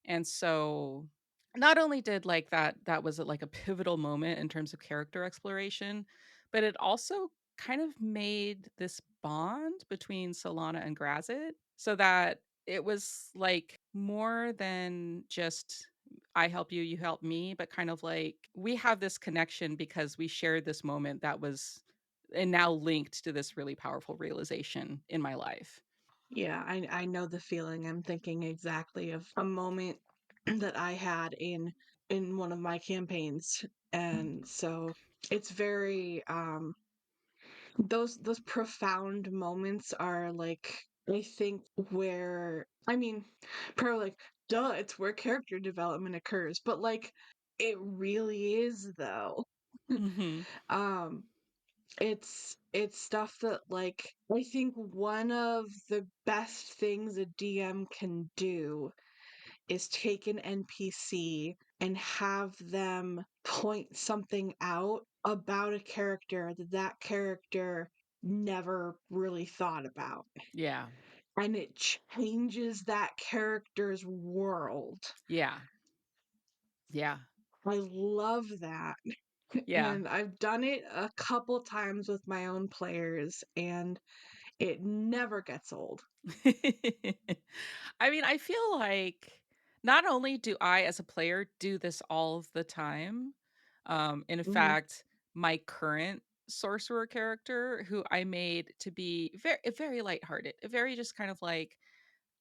And so not only did like that was like a pivotal moment in terms of character exploration, but it also kind of made this bond between Solana and Grazit so that it was like more than just I help you, you help me, but kind of like we have this connection because we shared this moment that was and now linked to this really powerful realization in my life. Yeah, I know the feeling. I'm thinking exactly of a moment that I had in one of my campaigns. And so it's very those profound moments are like I think where I mean probably like duh, it's where character development occurs, but like it really is though. Mhm. Um it's stuff that like I think one of the best things a DM can do is take an NPC and have them point something out about a character that that character never really thought about. Yeah. And it changes that character's world. Yeah. Yeah. I love that. Yeah. And I've done it a couple times with my own players, and it never gets old. I mean, I feel like not only do I as a player do this all of the time, in Mhm. fact, my current sorcerer character who I made to be very lighthearted, very just kind of like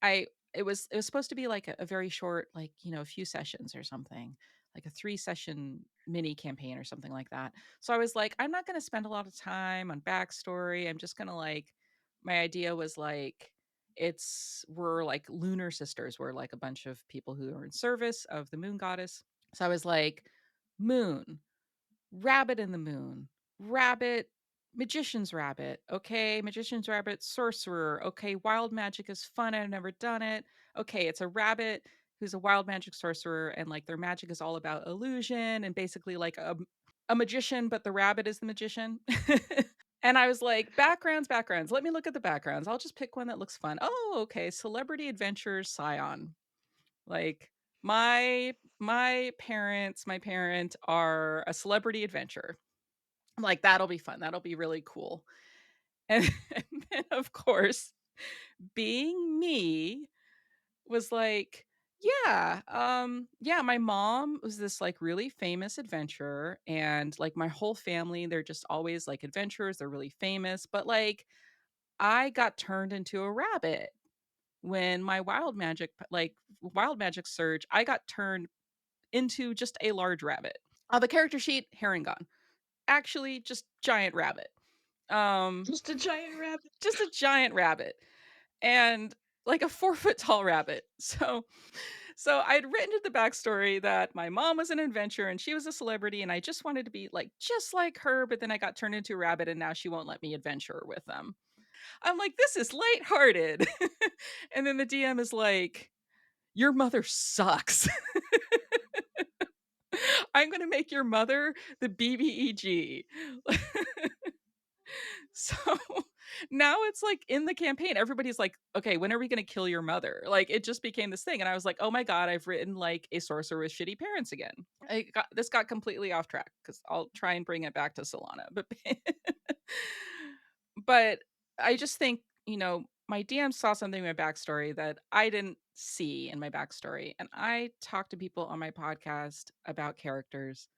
I it was supposed to be like a very short, like, you know, a few sessions or something, like a 3-session mini campaign or something like that. So I was like, I'm not gonna spend a lot of time on backstory. I'm just gonna like my idea was like we're like lunar sisters. We're like a bunch of people who are in service of the moon goddess. So I was like, moon, rabbit in the moon, rabbit, magician's rabbit. Okay, magician's rabbit, sorcerer. Okay, wild magic is fun. I've never done it. Okay, it's a rabbit who's a wild magic sorcerer, and like their magic is all about illusion and basically like a magician, but the rabbit is the magician. And I was like, backgrounds, backgrounds. Let me look at the backgrounds. I'll just pick one that looks fun. Oh, okay. Celebrity Adventures Scion. Like my parent are a celebrity adventurer. I'm like, that'll be fun. That'll be really cool. And, and then of course, being me was like, yeah, my mom was this like really famous adventurer and like my whole family, they're just always like adventurers, they're really famous, but like I got turned into a rabbit when my wild magic surge, I got turned into just a large rabbit. The character sheet, Herringon. Actually, just giant rabbit. Um, Just a giant rabbit. just a giant rabbit. And like a 4 foot tall rabbit. So I'd written to the backstory that my mom was an adventurer and she was a celebrity, and I just wanted to be like just like her, but then I got turned into a rabbit and now she won't let me adventure with them. I'm like, this is lighthearted. And then the DM is like, your mother sucks. I'm gonna make your mother the BBEG. So now it's like in the campaign, everybody's like, okay, when are we gonna kill your mother? Like it just became this thing. And I was like, oh my God, I've written like a sorcerer with shitty parents again. This got completely off track because I'll try and bring it back to Solana. But I just think, you know, my DM saw something in my backstory that I didn't see in my backstory. And I talk to people on my podcast about characters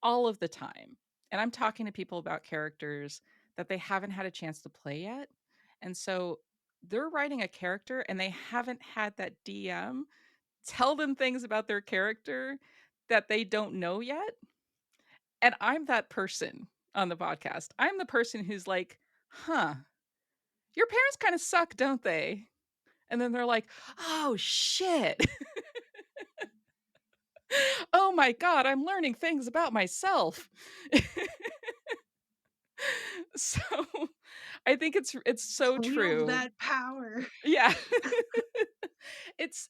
all of the time. And I'm talking to people about characters that they haven't had a chance to play yet. And so they're writing a character and they haven't had that DM tell them things about their character that they don't know yet. And I'm that person on the podcast. I'm the person who's like, huh, your parents kind of suck, don't they? And then they're like, oh shit. Oh my God, I'm learning things about myself. So I think it's so Wield true. that power. Yeah.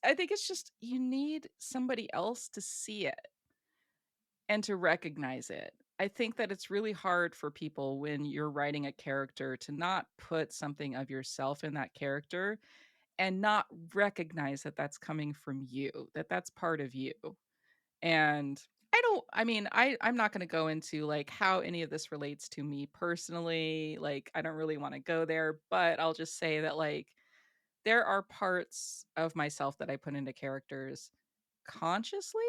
I think it's just you need somebody else to see it and to recognize it. I think that it's really hard for people when you're writing a character to not put something of yourself in that character and not recognize that that's coming from you, that that's part of you. And I mean, I'm not gonna go into, like, how any of this relates to me personally, like, I don't really wanna go there, but I'll just say that, like, there are parts of myself that I put into characters consciously,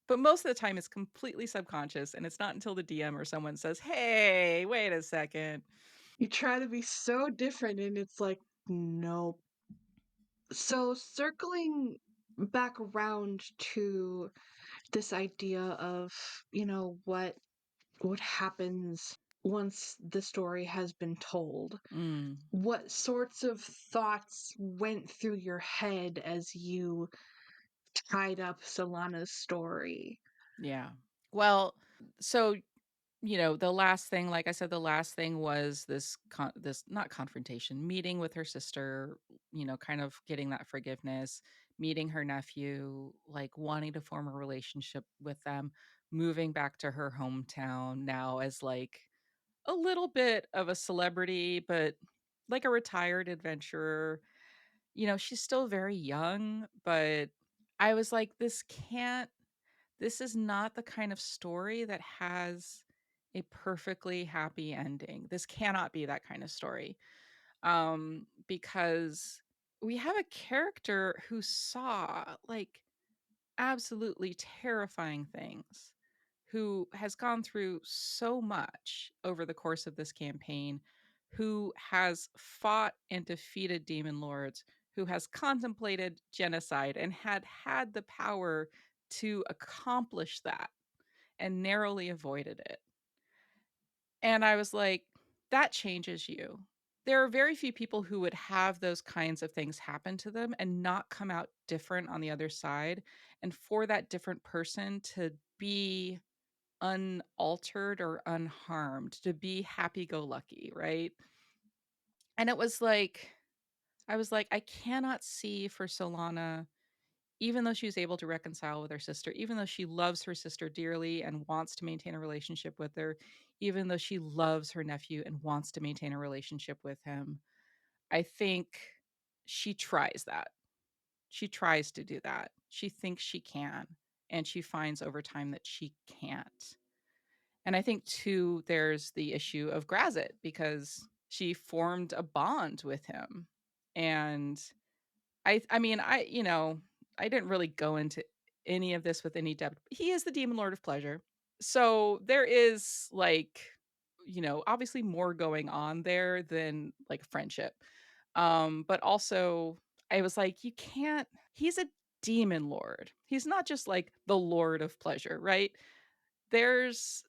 but most of the time it's completely subconscious, and it's not until the DM or someone says, "Hey, wait a second." You try to be so different, and it's like, nope. So, circling back around to this idea of, what happens once the story has been told. Mm, What sorts of thoughts went through your head as you tied up Solana's story? yeah. Well, so the last thing, like I said, the last thing was this not confrontation, meeting with her sister, kind of getting that forgiveness, meeting her nephew, like wanting to form a relationship with them, moving back to her hometown now as like a little bit of a celebrity, but like a retired adventurer. She's still very young, but I was like, this is not the kind of story that has a perfectly happy ending. This cannot be that kind of story. Because we have a character who saw like absolutely terrifying things, who has gone through so much over the course of this campaign, who has fought and defeated demon lords, who has contemplated genocide and had the power to accomplish that and narrowly avoided it. And I was like, that changes you. There are very few people who would have those kinds of things happen to them and not come out different on the other side. And for that different person to be unaltered or unharmed, to be happy go lucky, right? And it was like, I was like, I cannot see for Solana, even though she was able to reconcile with her sister, even though she loves her sister dearly and wants to maintain a relationship with her, even though she loves her nephew and wants to maintain a relationship with him, I think she tries that. She tries to do that. She thinks she can, and she finds over time that she can't. And I think too, there's the issue of Grazit because she formed a bond with him. And I mean, I didn't really go into any of this with any depth. He is the demon lord of pleasure. So there is like, obviously more going on there than like friendship. But also I was like, you can't he's a demon lord. He's not just like the lord of pleasure, right? There's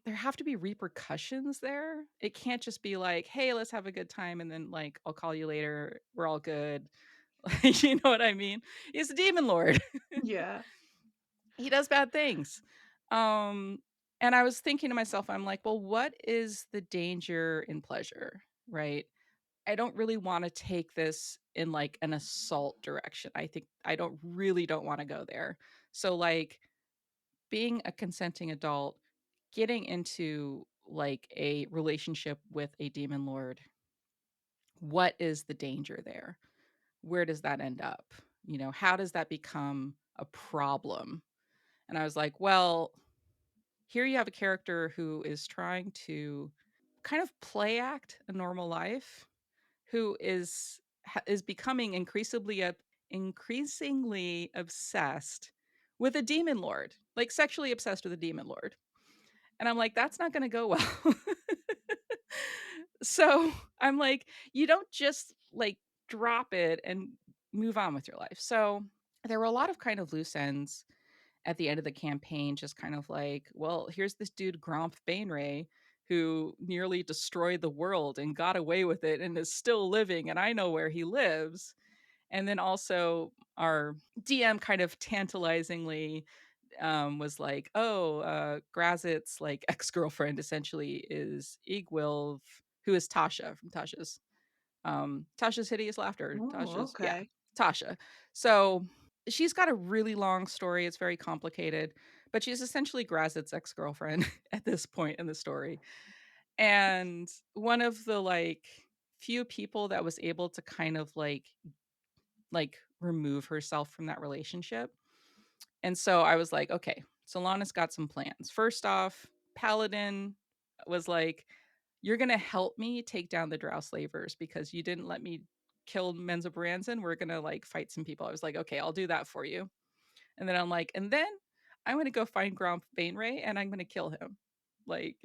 there have to be repercussions there. It can't just be like, "Hey, let's have a good time," and then, like, "I'll call you later. We're all good." You know what I mean? He's a demon lord. Yeah. He does bad things. Um, and I was thinking to myself, I'm like, "Well, what is the danger in pleasure?" Right? I don't really wanna take this in, like, an assault direction. I don't wanna go there. So, like, being a consenting adult, getting into like a relationship with a demon lord, what is the danger there? Where does that end up? How does that become a problem? And I was like, well, here you have a character who is trying to kind of play act a normal life, who is becoming increasingly increasingly obsessed with a demon lord, like sexually obsessed with a demon lord. And I'm like, that's not gonna go well. So I'm like, you don't just like drop it and move on with your life. So there were a lot of kind of loose ends at the end of the campaign, just kind of like, well, here's this dude, Gromp Bainray, who nearly destroyed the world and got away with it and is still living, and I know where he lives. And then also our DM kind of tantalizingly was like, "Oh, Grazit's, like, ex-girlfriend essentially is Igwilv, who is Tasha from Tasha's Hideous Laughter. Oh, Tasha's yeah, okay. Tasha. So, she's got a really long story, it's very complicated, but she's essentially Grazit's ex-girlfriend at this point in the story. And one of the, like, few people that was able to kind of, remove herself from that relationship. And so I was like, "Okay, Solana's got some plans." First off, Paladin was like, "You're gonna help me take down the drow slavers because you didn't let me kill Menzo Branson. We're gonna, like, fight some people." I was like, "Okay, I'll do that for you." And then I'm like, "And then I'm gonna go find Gromp Bainray, and I'm gonna kill him. Like,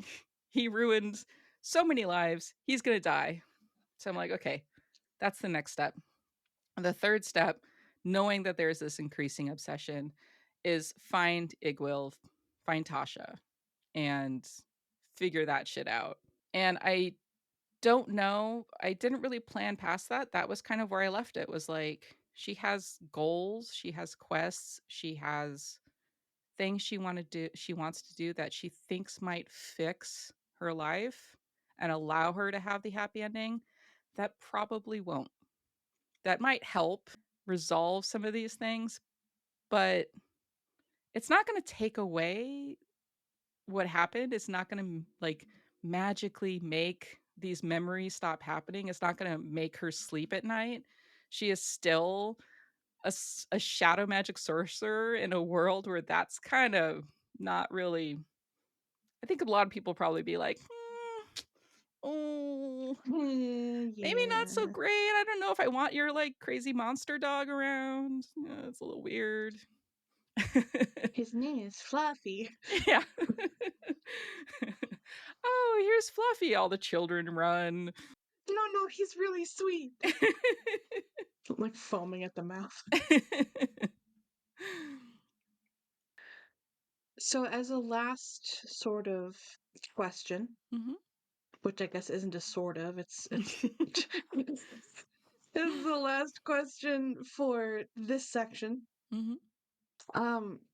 he ruined so many lives, he's gonna die." So I'm like, "Okay, that's the next step." The third step, knowing that there's this increasing obsession, is find Igwil, find Tasha, and figure that shit out. And I don't know, I didn't really plan past that. That was kind of where I left it, was like, she has goals, she has quests, she has things she wants to do that she thinks might fix her life and allow her to have the happy ending. That probably won't. That might help resolve some of these things, but it's not gonna take away what happened. It's not gonna, like, magically make these memories stop happening. It's not gonna make her sleep at night. She is still a shadow magic sorcerer in a world where that's kind of not really. I think a lot of people probably be like, oh, Hmm, maybe not so yeah. great. I don't know if I want your, like, crazy monster dog around. It's a little weird." His name is Fluffy. Yeah. "Oh, here's Fluffy," all the children run. No, no, he's really sweet. Like foaming at the mouth. So, as a last sort of question, Mhm. which I guess isn't a sort of, it's this is the last question for this section. Mhm.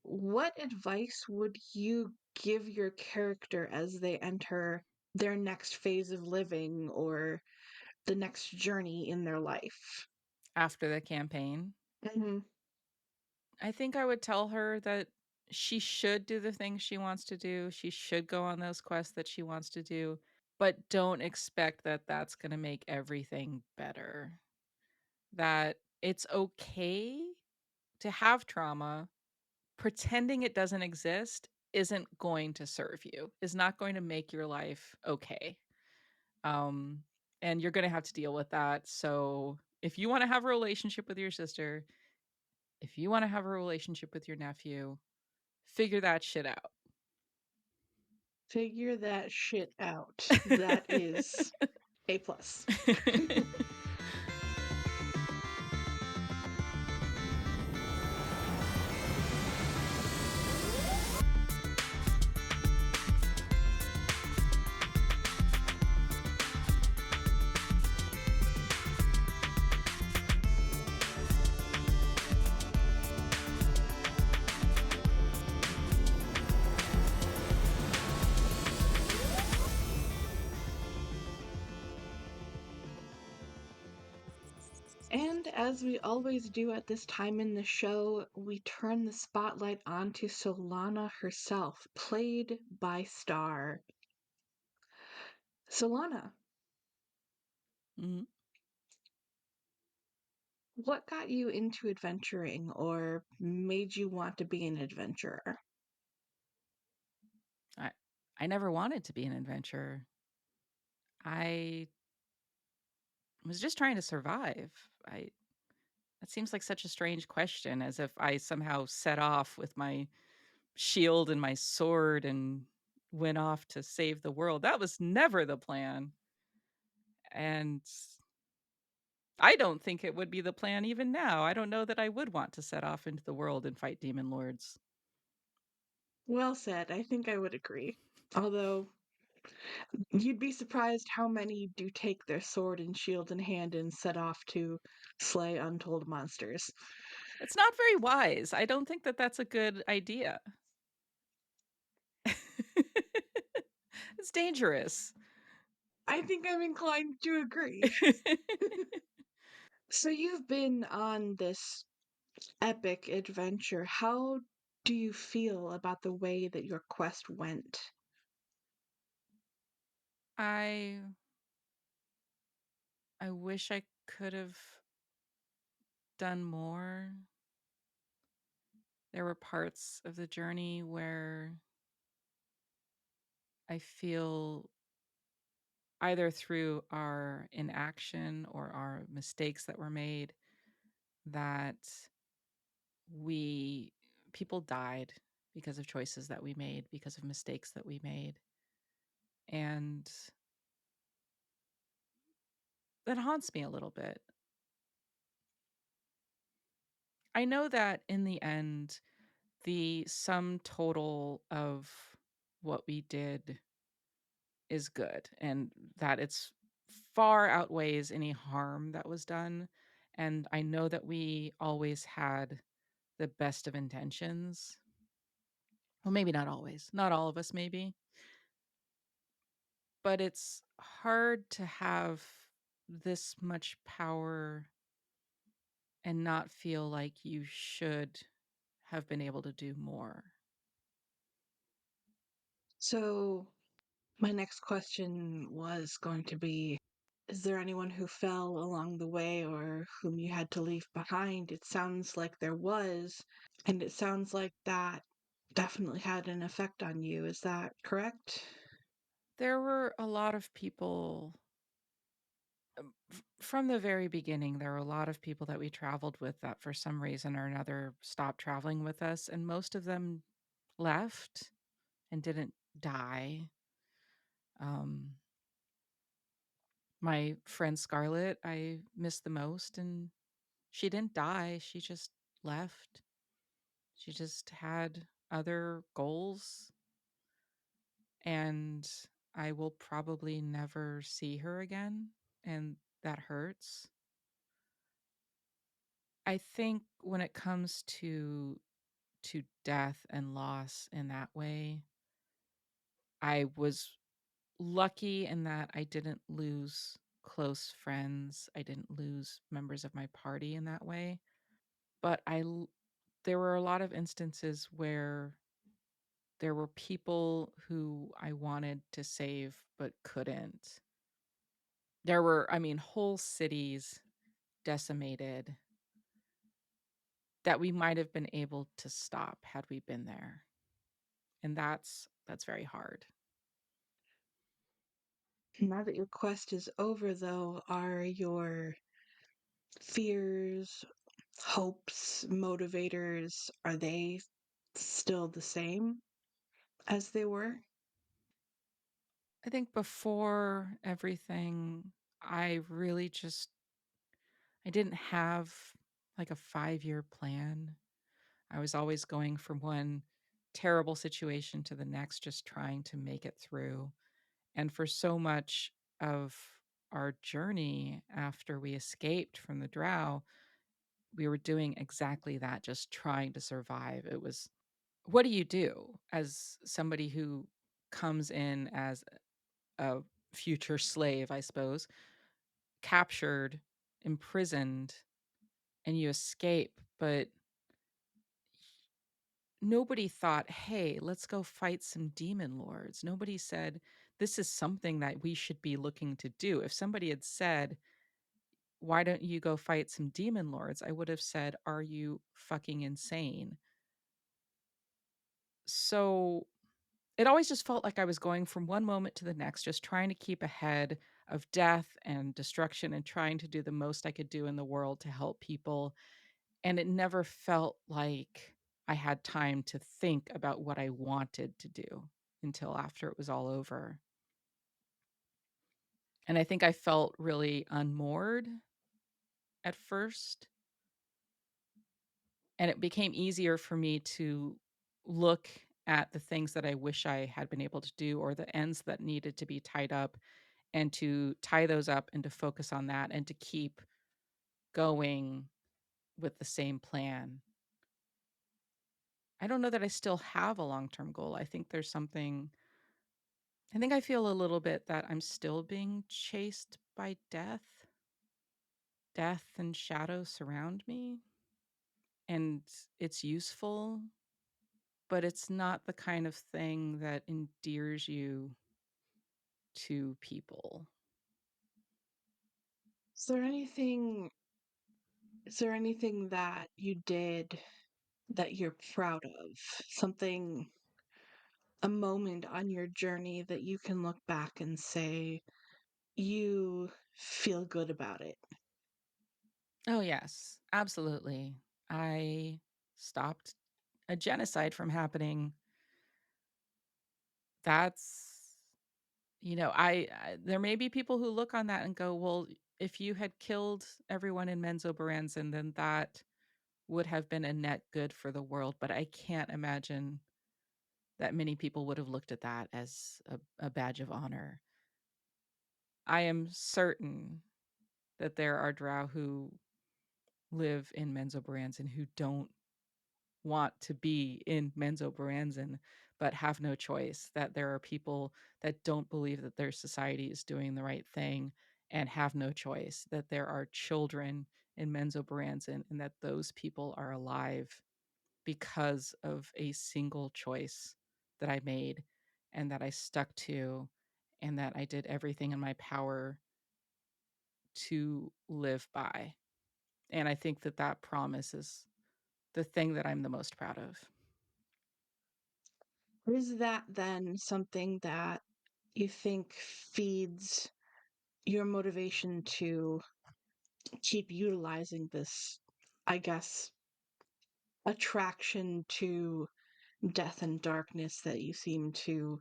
What advice would you give your character as they enter their next phase of living or the next journey in their life? After the campaign, Mhm. I think I would tell her that she should do the things she wants to do. She should go on those quests that she wants to do, but don't expect that that's gonna make everything better. That it's okay to have trauma. Pretending it doesn't exist isn't going to serve you, is not going to make your life okay. Um, and you're gonna have to deal with that. So if you wanna have a relationship with your sister, if you wanna have a relationship with your nephew, figure that shit out. Figure that shit out. That is A plus. And as we always do at this time in the show, we turn the spotlight onto Solana herself, played by Star. Solana, Mhm. what got you into adventuring or made you want to be an adventurer? I I never wanted to be an adventurer. I was just trying to survive. That seems like such a strange question, as if I somehow set off with my shield and my sword and went off to save the world. That was never the plan, and I don't think it would be the plan even now. I don't know that I would want to set off into the world and fight demon lords. Well said. I think I would agree. Although you'd be surprised how many do take their sword and shield in hand and set off to slay untold monsters. It's not very wise. I don't think that that's a good idea. It's dangerous. I think I'm inclined to agree. So you've been on this epic adventure. How do you feel about the way that your quest went? I I wish I could have done more. There were parts of the journey where I feel either through our inaction or our mistakes that were made that we people died because of choices that we made, because of mistakes that we made. And that haunts me a little bit. I know that in the end, the sum total of what we did is good and that it's far outweighs any harm that was done. And I know that we always had the best of intentions. Well, maybe not always, not all of us, maybe, but it's hard to have this much power and not feel like you should have been able to do more. So, my next question was going to be, is there anyone who fell along the way or whom you had to leave behind? It sounds like there was, and it sounds like that definitely had an effect on you. Is that correct? There were a lot of people from the very beginning. There were a lot of people that we traveled with that for some reason or another stopped traveling with us, and most of them left and didn't die. Um, my friend Scarlett, I miss the most, and she didn't die. She just left. She just had other goals, and I will probably never see her again, and that hurts. I think when it comes to death and loss in that way, I was lucky in that I didn't lose close friends. I didn't lose members of my party in that way. But there were a lot of instances where there were people who I wanted to save but couldn't. There were, I mean, whole cities decimated that we might have been able to stop had we been there. And that's very hard. Now that your quest is over, though, are your fears, hopes, motivators, are they still the same as they were? I think before everything, I really just I didn't have like a 5-year plan. I was always going from one terrible situation to the next, just trying to make it through. And for so much of our journey after we escaped from the drow, we were doing exactly that, just trying to survive. It was, what do you do as somebody who comes in as a future slave, I suppose, captured, imprisoned, and you escape, but nobody thought, "Hey, let's go fight some demon lords." Nobody said, "This is something that we should be looking to do." If somebody had said, "Why don't you go fight some demon lords?" I would have said, "Are you fucking insane?" So, it always just felt like I was going from one moment to the next, just trying to keep ahead of death and destruction and trying to do the most I could do in the world to help people, and it never felt like I had time to think about what I wanted to do until after it was all over. And I think I felt really unmoored at first, and it became easier for me to look at the things that I wish I had been able to do or the ends that needed to be tied up and to tie those up and to focus on that and to keep going with the same plan. I don't know that I still have a long-term goal. I think there's something I think I feel a little bit that I'm still being chased by death. Death and shadow surround me, and it's useful, but it's not the kind of thing that endears you to people. Is there anything is there anything that you did that you're proud of? Something a moment on your journey that you can look back and say you feel good about it? Oh, yes, absolutely. I stopped a genocide from happening. That's I there may be people who look on that and go, "Well, if you had killed everyone in Menzoberranzan, then that would have been a net good for the world," but I can't imagine that many people would have looked at that as a badge of honor. I am certain that there are drow who live in Menzoberranzan who don't want to be in Menzoberranzan, but have no choice, that there are people that don't believe that their society is doing the right thing and have no choice, that there are children in Menzoberranzan and that those people are alive because of a single choice that I made and that I stuck to and that I did everything in my power to live by. And I think that that promise is the thing that I'm the most proud of. Is that then something that you think feeds your motivation to keep utilizing this, I guess, attraction to death and darkness that you seem to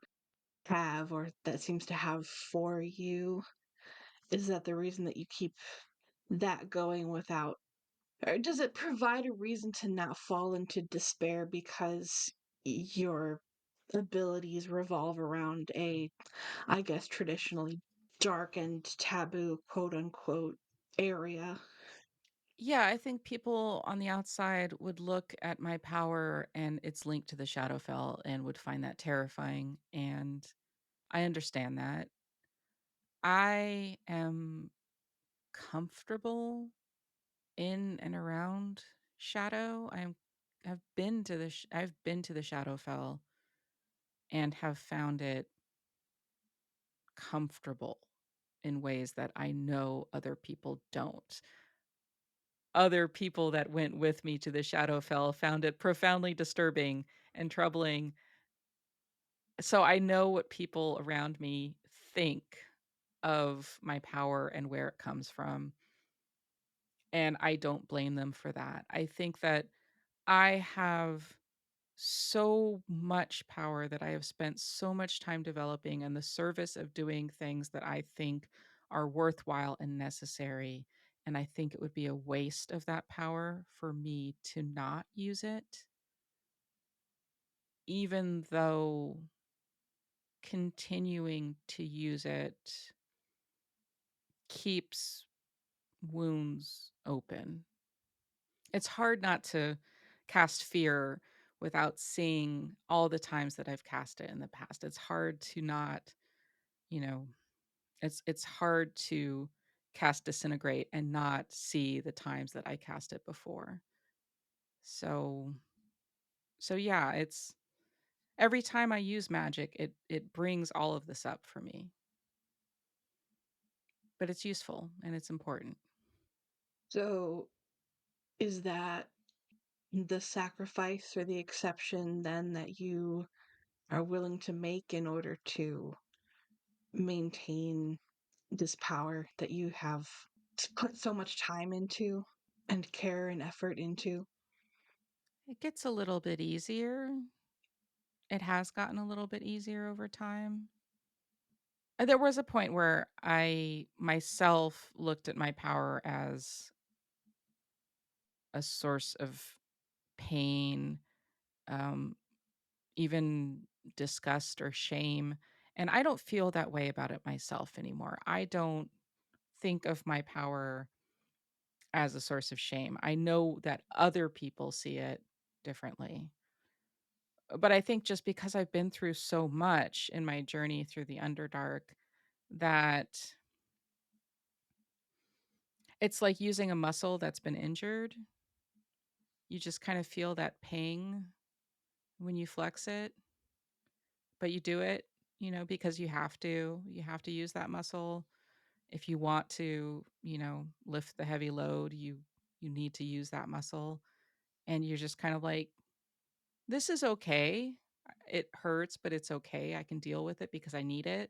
have or that seems to have for you? Is that the reason that you keep that going without, or does it provide a reason to not fall into despair because your abilities revolve around a, I guess, traditionally dark and taboo, quote unquote, area? Yeah, I think people on the outside would look at my power and its link to the Shadowfell and would find that terrifying, and I understand that. I am comfortable in and around shadow. I've been to the Shadowfell and have found it comfortable in ways that I know other people don't. Other people that went with me to the Shadowfell found it profoundly disturbing and troubling. So I know what people around me think of my power and where it comes from, and I don't blame them for that. I think that I have so much power that I have spent so much time developing in the service of doing things that I think are worthwhile and necessary. And I think it would be a waste of that power for me to not use it, even though continuing to use it keeps wounds open. It's hard not to cast fear without seeing all the times that I've cast it in the past. It's hard to not, you know, it's hard to cast disintegrate and not see the times that I cast it before. So so yeah, it's every time I use magic, it brings all of this up for me. But it's useful and it's important. So, is that the sacrifice or the exception then that you are willing to make in order to maintain this power that you have put so much time into and care and effort into? It gets a little bit easier. It has gotten a little bit easier over time. There was a point where I myself looked at my power as a source of pain, um, even disgust or shame, and I don't feel that way about it myself anymore. I don't think of my power as a source of shame. I know that other people see it differently. But I think just because I've been through so much in my journey through the Underdark that it's like using a muscle that's been injured. You just kind of feel that ping when you flex it, but you do it, because you have to. You have to use that muscle. If you want to, lift the heavy load, you need to use that muscle. And you're just kind of like, this is okay. It hurts, but it's okay. I can deal with it because I need it.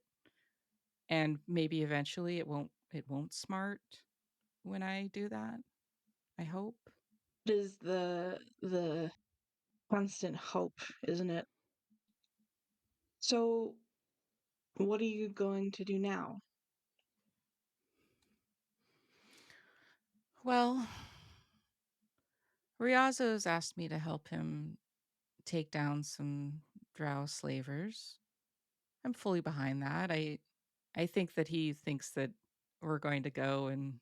And maybe eventually it won't smart when I do that. I hope. It is the constant hope, isn't it? So, what are you going to do now? Well, Riazo's asked me to help him take down some drow slavers. I'm fully behind that. I think that he thinks that we're going to go and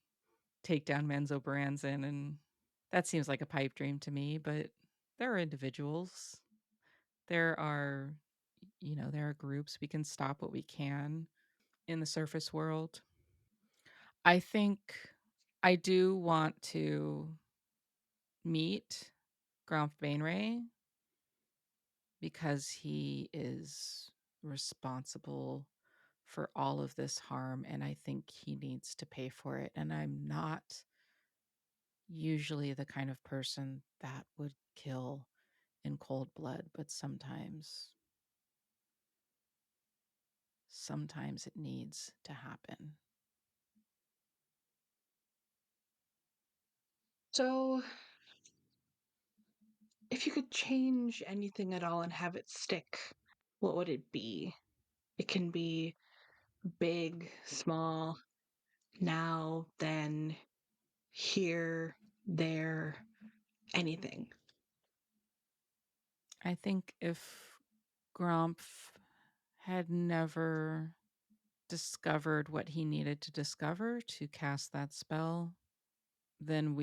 take down Menzo Branson, and that seems like a pipe dream to me, but there are individuals. There are there are groups. We can stop what we can in the surface world. I think I do want to meet Gromp Bainray because he is responsible for all of this harm, and I think he needs to pay for it. And I'm not usually the kind of person that would kill in cold blood, but sometimes it needs to happen. So, if you could change anything at all and have it stick, what would it be? It can be big, small, now, then, here, there, anything. I think if Grumpf had never discovered what he needed to discover to cast that spell, then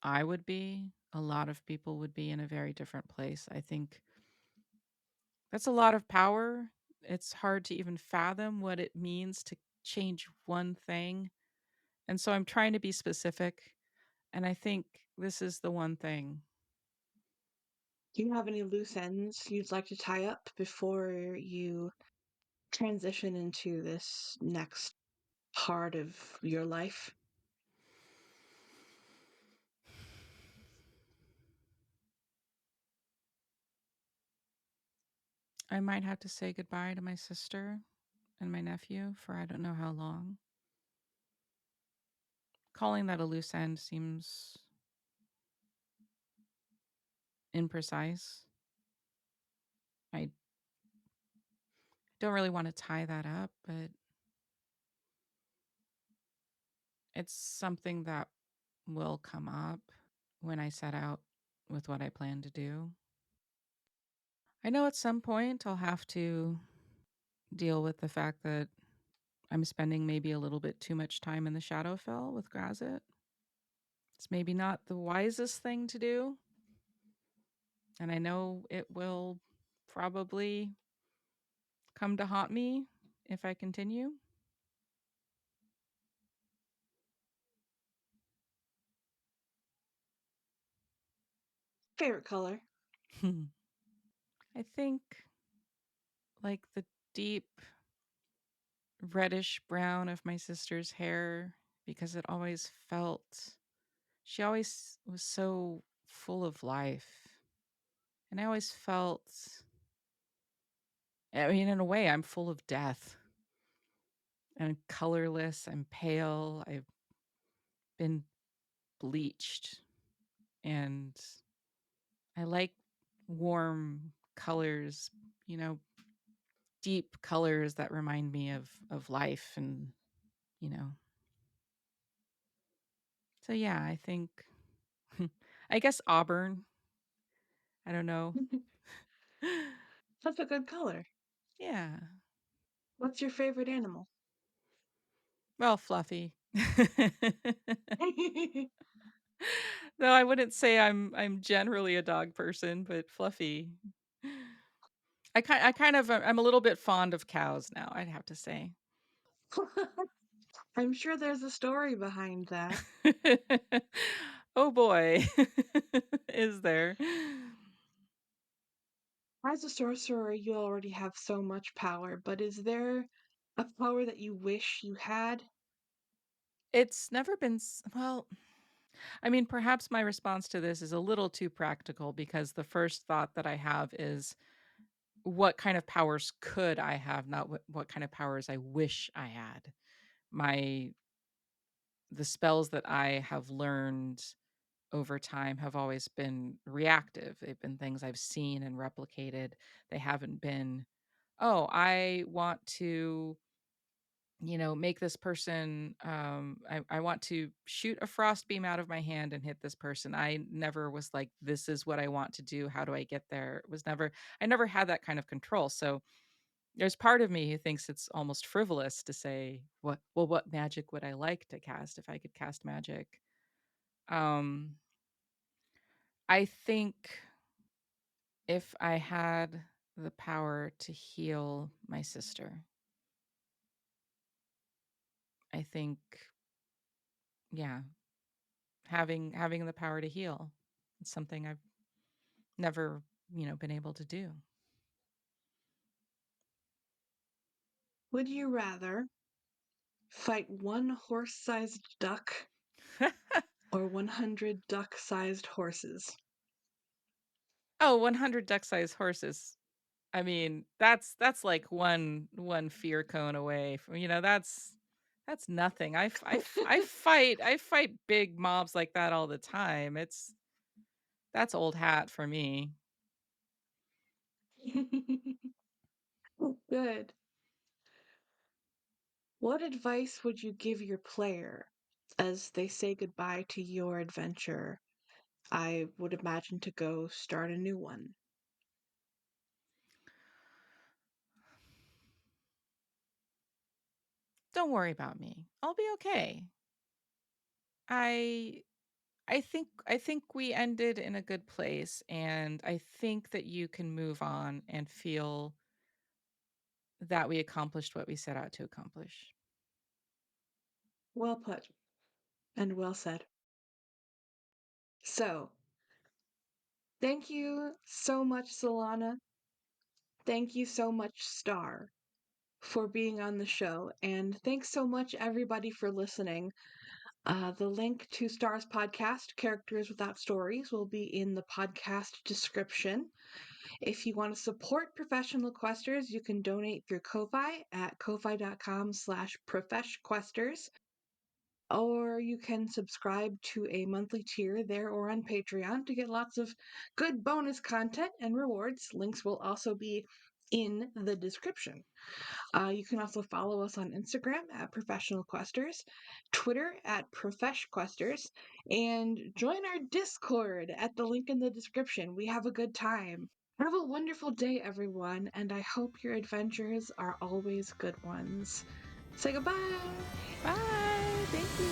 I would be, a lot of people would be in a very different place. I think that's a lot of power. It's hard to even fathom what it means to change one thing. And so I'm trying to be specific. And I think this is the one thing. Do you have any loose ends you'd like to tie up before you transition into this next part of your life? I might have to say goodbye to my sister and my nephew for I don't know how long. Calling that a loose end seems imprecise. I don't really want to tie that up, but it's something that will come up when I set out with what I plan to do. I know at some point I'll have to deal with the fact that I'm spending maybe a little bit too much time in the Shadowfell with Grazit. It's maybe not the wisest thing to do, and I know it will probably come to haunt me if I continue. Favorite color? I think like the deep reddish brown of my sister's hair because it always felt she always was so full of life. And I always felt, I mean, in a way, I'm full of death. I'm colorless, I'm pale, I've been bleached, and I like warm colors, you know, deep colors that remind me of life and, you know. So yeah, I think I guess auburn. I don't know. That's a good color. Yeah. What's your favorite animal? Well, fluffy. Though I wouldn't say I'm generally a dog person, but fluffy. I'm a little bit fond of cows now, I'd have to say. I'm sure there's a story behind that. Oh boy. Is there? As a sorcerer, you already have so much power, but is there a power that you wish you had? It's never been well, I mean, perhaps my response to this is a little too practical because the first thought that I have is what kind of powers could I have, not what kind of powers I wish I had. My The spells that I have learned over time have always been reactive. They've been things I've seen and replicated. They haven't been, "Oh, I want to, make this person, I want to shoot a frost beam out of my hand and hit this person." I never was like, "This is what I want to do. How do I get there?" It was never I never had that kind of control. So, there's part of me who thinks it's almost frivolous to say, what magic would I like to cast if I could cast magic?" Um, I think if I had the power to heal my sister, I think, yeah, having the power to heal, it's something I've never, been able to do. Would you rather fight one horse-sized duck or 100 duck-sized horses? Oh, 100 duck-sized horses. I mean, that's like one fear cone away from, that's nothing. I fight big mobs like that all the time. That's old hat for me. Good. What advice would you give your player as they say goodbye to your adventure? I would imagine to go start a new one. Don't worry about me. I'll be okay. I I think we ended in a good place, and I think that you can move on and feel that we accomplished what we set out to accomplish. Well put and well said. So, thank you so much, Solana. Thank you so much, Star, for being on the show. And thanks so much, everybody, for listening. The link to Star's podcast, Characters Without Stories, will be in the podcast description. If you want to support professional questers, you can donate through Ko-Fi at ko-fi.com/profeshquesters, or you can subscribe to a monthly tier there or on Patreon to get lots of good bonus content and rewards. Links will also be in the description. You can also follow us on Instagram at Professional Questers, Twitter at ProfeshQuesters, and join our Discord at the link in the description. We have a good time. Have a wonderful day, everyone, and I hope your adventures are always good ones. Say goodbye! Bye. Thank you.